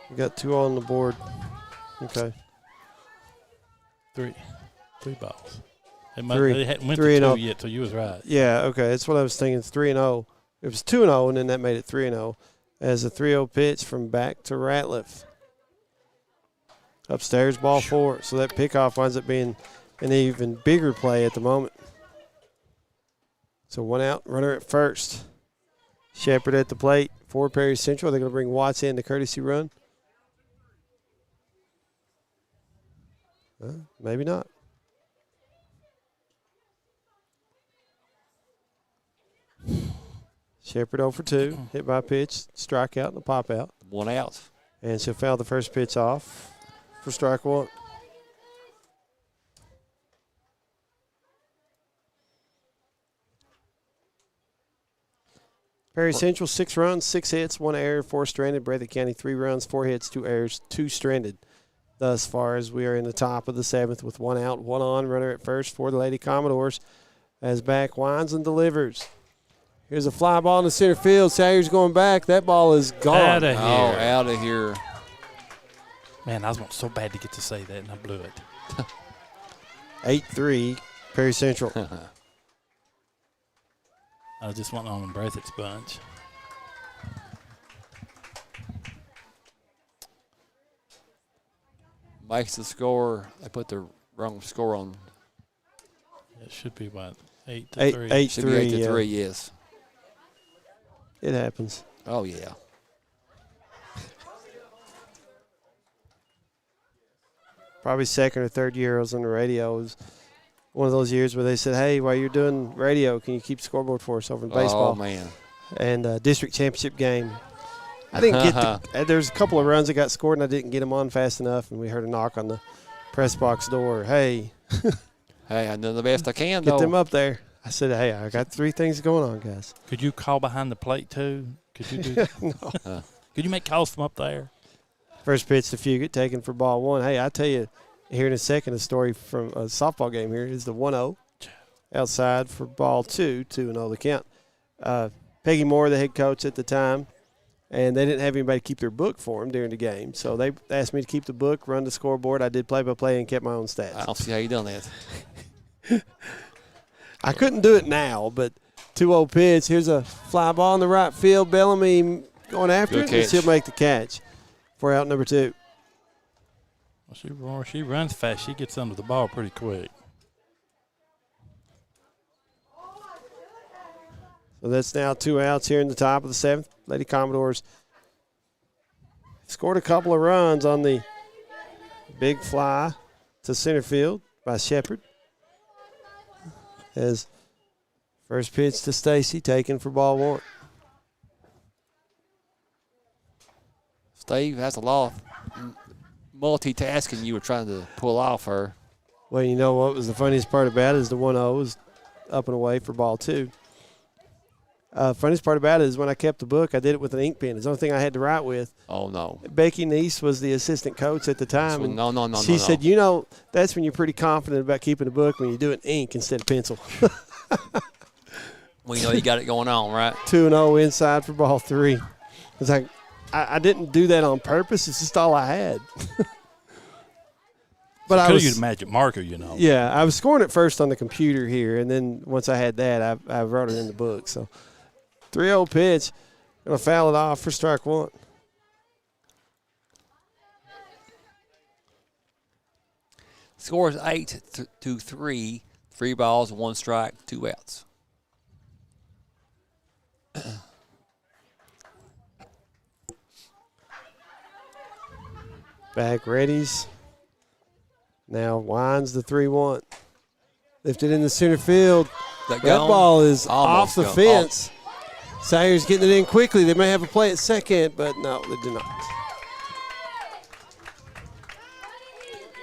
We got 2 on the board. Okay. Three balls. Three. They hadn't went Three to and 2 yet, so you was right. Yeah, okay. That's what I was thinking. It's 3-0. It was 2-0, and then that made it 3-0. As a 3-0 pitch from back to Ratliff. Upstairs, ball 4. So that pickoff winds up being an even bigger play at the moment. So 1 out, runner at first. Shepard at the plate for Perry Central. They're going to bring Watts in the courtesy run. Maybe not. Shepard 0 for 2. Hit by pitch, strikeout, and a pop out. 1 out. And she'll foul the first pitch off for strike 1. Perry Central, 6 runs, 6 hits, 1 error, 4 stranded. Breathitt County, 3 runs, 4 hits, 2 errors, 2 stranded. Thus far, as we are in the top of the 7th with 1 out, 1 on, runner at first for the Lady Commodores. As back winds and delivers. Here's a fly ball in the center field. Salyers going back. That ball is gone. Out of here. Oh, out of here. Man, I was wanting so bad to get to say that, and I blew it. 8-3, Perry Central. I was just wanting on Breathitt's bunch. Makes the score. They put the wrong score on. It should be what, 8-3. 8-3, Should be 8-3, yes. It happens. Oh, yeah. Probably second or third year I was on the radio. It was one of those years where they said, hey, while you're doing radio, can you keep scoreboard for us over in baseball? Oh, man. And district championship game. I didn't get there's a couple of runs that got scored, and I didn't get them on fast enough, and we heard a knock on the press box door. Hey. Hey, I done the best I can, Get though. them up there. I said, hey, I got 3 things going on, guys. Could you call behind the plate, too? Could you do that? No. Could you make calls from up there? First pitch to Fugit, taken for ball 1. Hey, I'll tell you here in a second a story from a softball game here. Is the 1-0 outside for ball 2, 2-0 the count. Peggy Moore, the head coach at the time, and they didn't have anybody keep their book for them during the game. So they asked me to keep the book, run the scoreboard. I did play-by-play and kept my own stats. I don't see how you done that. I couldn't do it now, but 2-0 pitch. Here's a fly ball in the right field. Bellamy going after Good it, and catch. she'll make the catch for out number 2. Well, she runs fast. She gets under the ball pretty quick. So that's now 2 outs here in the top of the 7th. Lady Commodores scored a couple of runs on the big fly to center field by Shepard. As first pitch to Stacy, taken for ball 1. Steve, that's a lot of multitasking you were trying to pull off her. Well, you know what was the funniest part about it is the 1-0 was up and away for ball 2. Funniest part about it is when I kept the book, I did it with an ink pen. It's the only thing I had to write with. Oh, no. Becky Neese was the assistant coach at the time. And No. she said, you know, that's when you're pretty confident about keeping a book, when you do it in ink instead of pencil. Well, you know you got it going on, right? 2-0 inside for ball 3. It's like, I didn't do that on purpose. It's just all I had. But I Could was use a magic marker, you know. Yeah, I was scoring it first on the computer here, and then once I had that, I wrote it in the book. So 3-0 pitch, gonna foul it off for strike 1. Score is 8-3, 3 balls, 1 strike, 2 outs. Back readies. Now winds the 3-1. Lifted in the center field. That ball is off the fence. Sayers getting it in quickly. They may have a play at second, but no, they do not.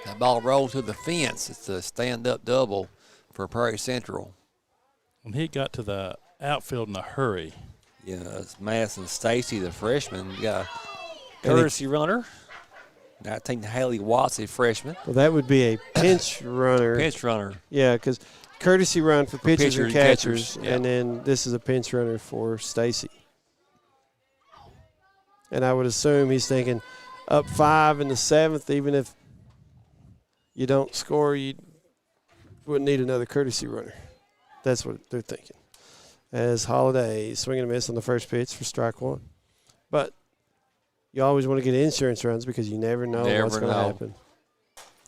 That ball rolled to the fence. It's a stand-up double for Prairie Central. When he got to the outfield in a hurry. Yeah, it's Madison Stacy, the freshman. You got a courtesy runner. 19 Haley Watts, a freshman. Well, that would be a pinch runner. Pinch runner. Yeah, because courtesy run for pitchers and catchers, yeah. and then this is a pinch runner for Stacy. And I would assume he's thinking up 5 in the 7th, even if you don't score, you wouldn't need another courtesy runner. That's what they're thinking. As Holiday swinging a miss on the first pitch for strike 1. But you always want to get insurance runs because you never know what's going to happen.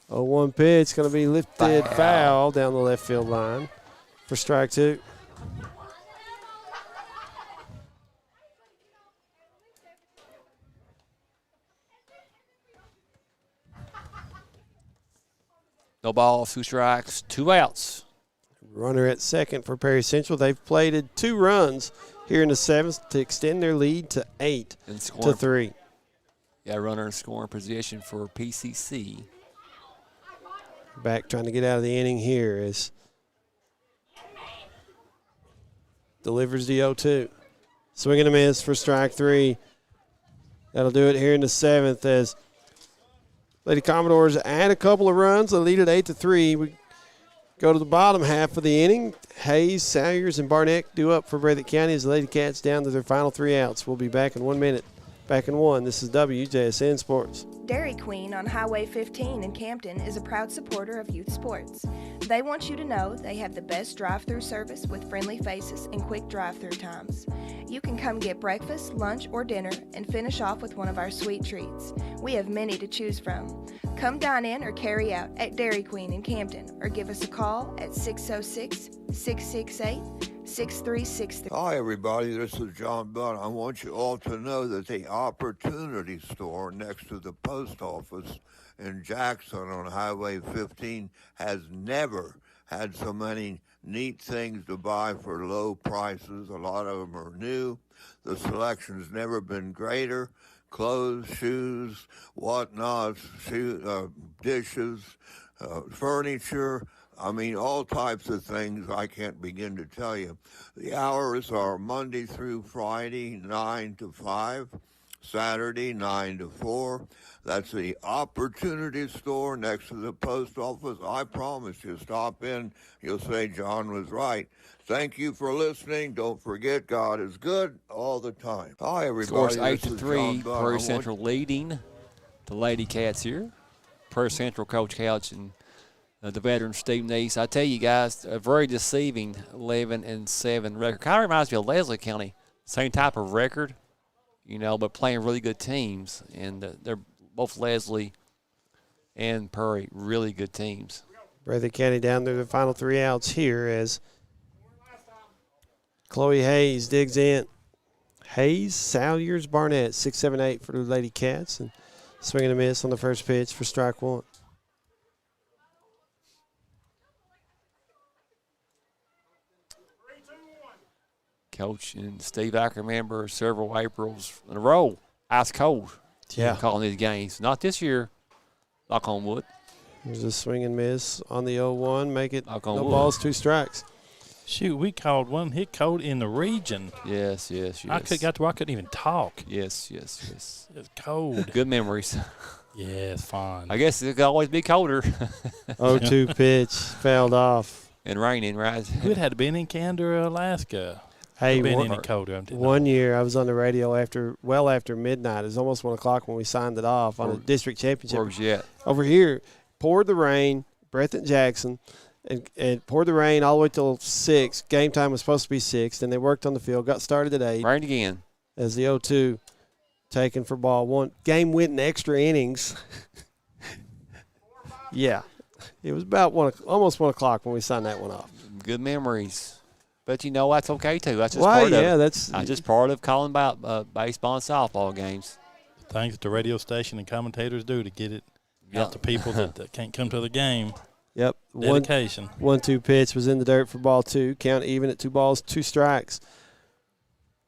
0-1 pitch going to be lifted foul down the left field line for strike 2. No balls, 2 strikes, 2 outs. Runner at second for Perry Central. They've plated 2 runs here in the 7th to extend their lead to 8-3. Yeah, runner in scoring position for PCC. Back trying to get out of the inning here as delivers the 0-2. Swing and a miss for strike 3. That'll do it here in the 7th as Lady Commodores add a couple of runs. They lead at 8-3. We go to the bottom half of the inning. Hayes, Salyers, and Barnett do up for Breathitt County as the Lady Cats down to their final 3 outs. We'll be back in 1 minute. Back in 1. This is WJSN Sports. Dairy Queen on Highway 15 in Campton is a proud supporter of youth sports. They want you to know they have the best drive-through service with friendly faces and quick drive-through times. You can come get breakfast, lunch, or dinner and finish off with one of our sweet treats. We have many to choose from. Come dine in or carry out at Dairy Queen in Campton or give us a call at 606-668-6363. Hi, everybody. This is John Bunn. I want you all to know that the Opportunity Store next to the post office in Jackson on Highway 15 has never had so many neat things to buy for low prices. A lot of them are new. The selection's never been greater. Clothes, shoes, whatnots, dishes, furniture. I mean, all types of things I can't begin to tell you. The hours are Monday through Friday, 9 to 5, Saturday, 9 to 4. That's the Opportunity Store next to the post office. I promise you, stop in. You'll say John was right. Thank you for listening. Don't forget, God is good all the time. Hi, everybody. Scores 8-3. Prairie Central leading the Lady Cats here. Prairie Central Coach Couch and the veteran Steve Neese. I tell you guys, a very deceiving 11-7 record. Kind of reminds me of Leslie County. Same type of record, but playing really good teams. And they're both Leslie and Prairie really good teams. Breathitt County down to the final 3 outs here as Chloe Hayes digs in. Hayes, Salyers, Barnett, 6, 7, 8 for the Lady Cats. And swing and a miss on the first pitch for strike one. Coach and Steve, I can remember several Aprils in a row, ice cold. Yeah. Calling these games. Not this year, knock on wood. There's a swing and miss on the 0-1. Make it Knock on no wood. balls, 2 strikes. Shoot, we called one hit code in the region. Yes. I got to where I couldn't even talk. Yes. It was cold. Good memories. Yeah, it's fun. I guess it could always be colder. 0-2 pitch, fouled off. And raining, right? It had been in Canada, Alaska. Hey, been one, any colder. one year I was on the radio after midnight. It was almost 1 o'clock when we signed it off on a district championship. Where was you at? Over here, poured the rain, Breathitt Jackson, and poured the rain all the way till 6. Game time was supposed to be 6. Then they worked on the field, got started at 8. Rained again. As the 0-2 taken for ball one. Game went in extra innings. Yeah. It was about almost 1 o'clock when we signed that one off. Good memories. But that's okay too. That's just Well, part yeah, of that's just part of calling about baseball and softball games. Things that the radio station and commentators do to get it out to people that can't come to the game. Yep. Dedication. 1-2 pitch was in the dirt for ball 2. Count even at 2 balls, 2 strikes.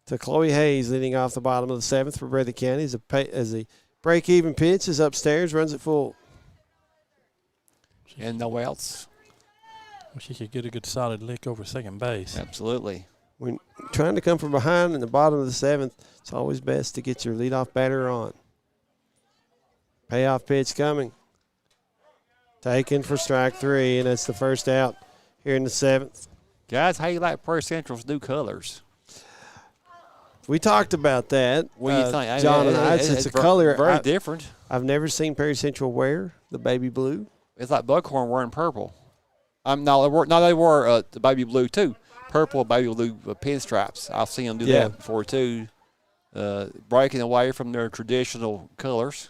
To Chloe Hayes leading off the bottom of the 7th for Breathitt County as the break-even pitch is upstairs, runs it full. And no outs. Wish he could get a good solid lick over second base. Absolutely. When trying to come from behind in the bottom of the 7th, it's always best to get your leadoff batter on. Payoff pitch coming. Taken for strike 3, and it's the first out here in the 7th. Guys, how you like Prairie Central's new colors? We talked about that. What do you think? John and I. It's a color. Very different. I've never seen Prairie Central wear the baby blue. It's like Buckhorn wearing purple. They wore the baby blue too. Purple baby blue pinstripes. I've seen them do that before too. Breaking away from their traditional colors.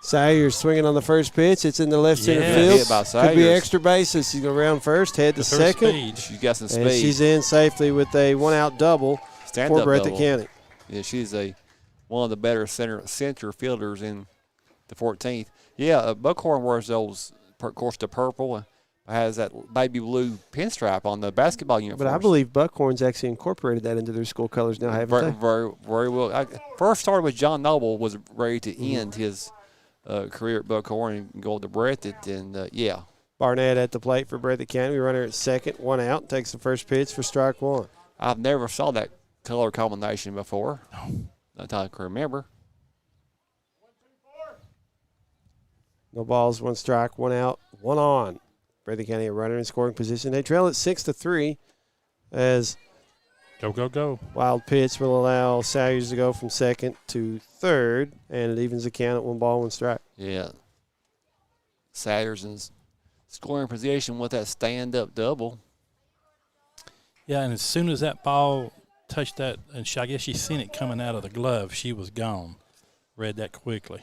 Salyers swinging on the first pitch. It's in the left center field. Could be extra bases. She's going to round first, head to second. She's got some speed. And she's in safely with a 1-out double for Breathitt County. Yeah, she's one of the better center fielders in the 14th. Yeah, Buckhorn wears those, of course, the purple. Has that baby blue pinstripe on the basketball uniform. But I believe Buckhorn's actually incorporated that into their school colors now, haven't they? Very, very well. First started with John Noble, was ready to end his career at Buckhorn and go to Breathitt, and Barnett at the plate for Breathitt County. Runner at second, 1 out, takes the first pitch for strike 1. I've never saw that color combination before. Not I can remember. No balls, 1 strike, 1 out, 1 on. Breathitt County a runner in scoring position. They trail at 6-3 as Go. wild pitch will allow Salyers to go from second to third, and it evens the count at 1 ball, 1 strike. Yeah. Salyers in scoring position with that stand-up double. Yeah, and as soon as that ball touched that, and I guess she seen it coming out of the glove, she was gone. Read that quickly.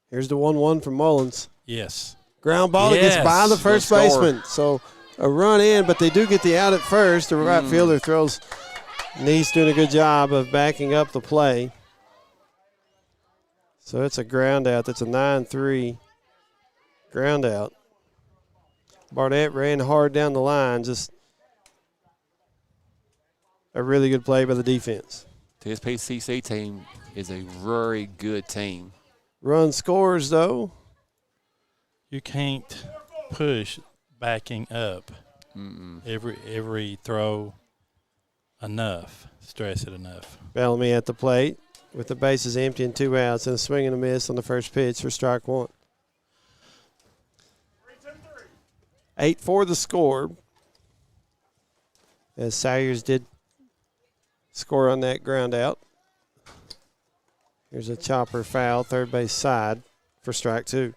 Here's the 1-1 from Mullins. Yes. Ground ball that gets by the first baseman. So a run in, but they do get the out at first. The right fielder throws. Neese doing a good job of backing up the play. So it's a ground out. That's a 9-3 Ground out. Barnett ran hard down the line. Just a really good play by the defense. This PCC team is a very good team. Run scores, though. You can't push backing up every throw enough. Stress it enough. Bellamy at the plate with the bases empty and 2 outs and a swing and a miss on the first pitch for strike 1. 8-4 the score. As Sayers did score on that ground out. Here's a chopper foul, third base side for strike 2.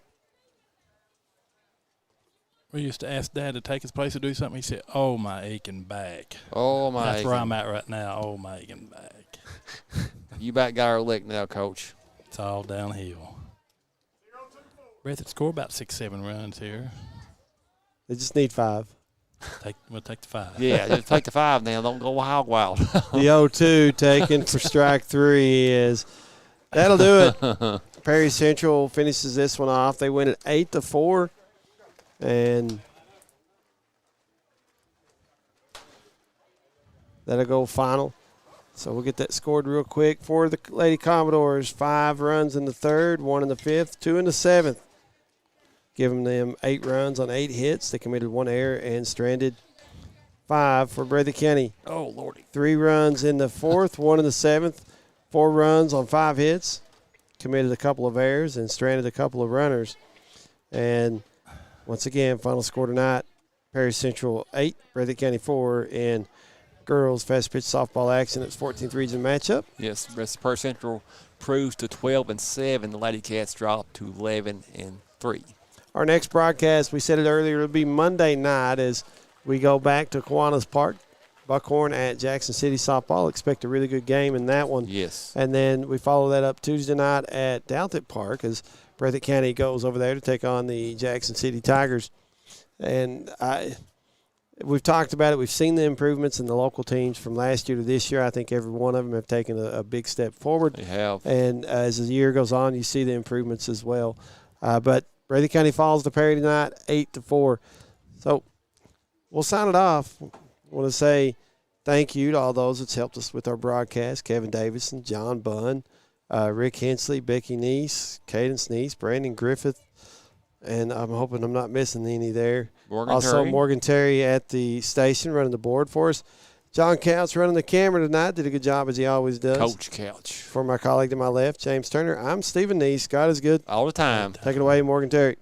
We used to ask Dad to take his place to do something. He said, "Oh, my aching back." Oh, my That's aching. where I'm at right now. Oh, my aching back. You back got our lick now, Coach. It's all downhill. Breathitt score about 6-7 runs here. They just need 5. We'll take the 5. Yeah, just take the 5 now. Don't go wild. The 0-2 taken for strike 3 is that'll do it. Perry Central finishes this one off. They win it 8-4, and that'll go final. So we'll get that scored real quick for the Lady Commodores. 5 runs in the third, 1 in the fifth, 2 in the seventh. Giving them 8 runs on 8 hits. They committed 1 error and stranded 5 for Breathitt County. Oh, Lordy. 3 runs in the fourth, 1 in the seventh, 4 runs on 5 hits. Committed a couple of errors and stranded a couple of runners. And once again, final score tonight, Perry Central 8, Breathitt County 4 in girls fast pitch softball action. It's 14th region matchup. Yes, Perry Central proves to 12-7. The Lady Cats drop to 11-3. Our next broadcast, we said it earlier, it'll be Monday night as we go back to Kiwanis Park, Buckhorn at Jackson City softball. Expect a really good game in that one. Yes. And then we follow that up Tuesday night at Douthit Park as Breathitt County goes over there to take on the Jackson City Tigers. And we've talked about it. We've seen the improvements in the local teams from last year to this year. I think every one of them have taken a big step forward. They have. And as the year goes on, you see the improvements as well. But Breathitt County falls to Perry tonight, 8-4. So we'll sign it off. I want to say thank you to all those that's helped us with our broadcast: Kevin Davison, John Bunn, Rick Hensley, Becky Neese, Cadence Neese, Brandon Griffith, and I'm hoping I'm not missing any there. Morgan Terry at the station running the board for us. John Couch running the camera tonight. Did a good job as he always does. Coach Couch. For my colleague to my left, James Turner, I'm Stephen Neese. God is good. All the time. Take it away, Morgan Terry.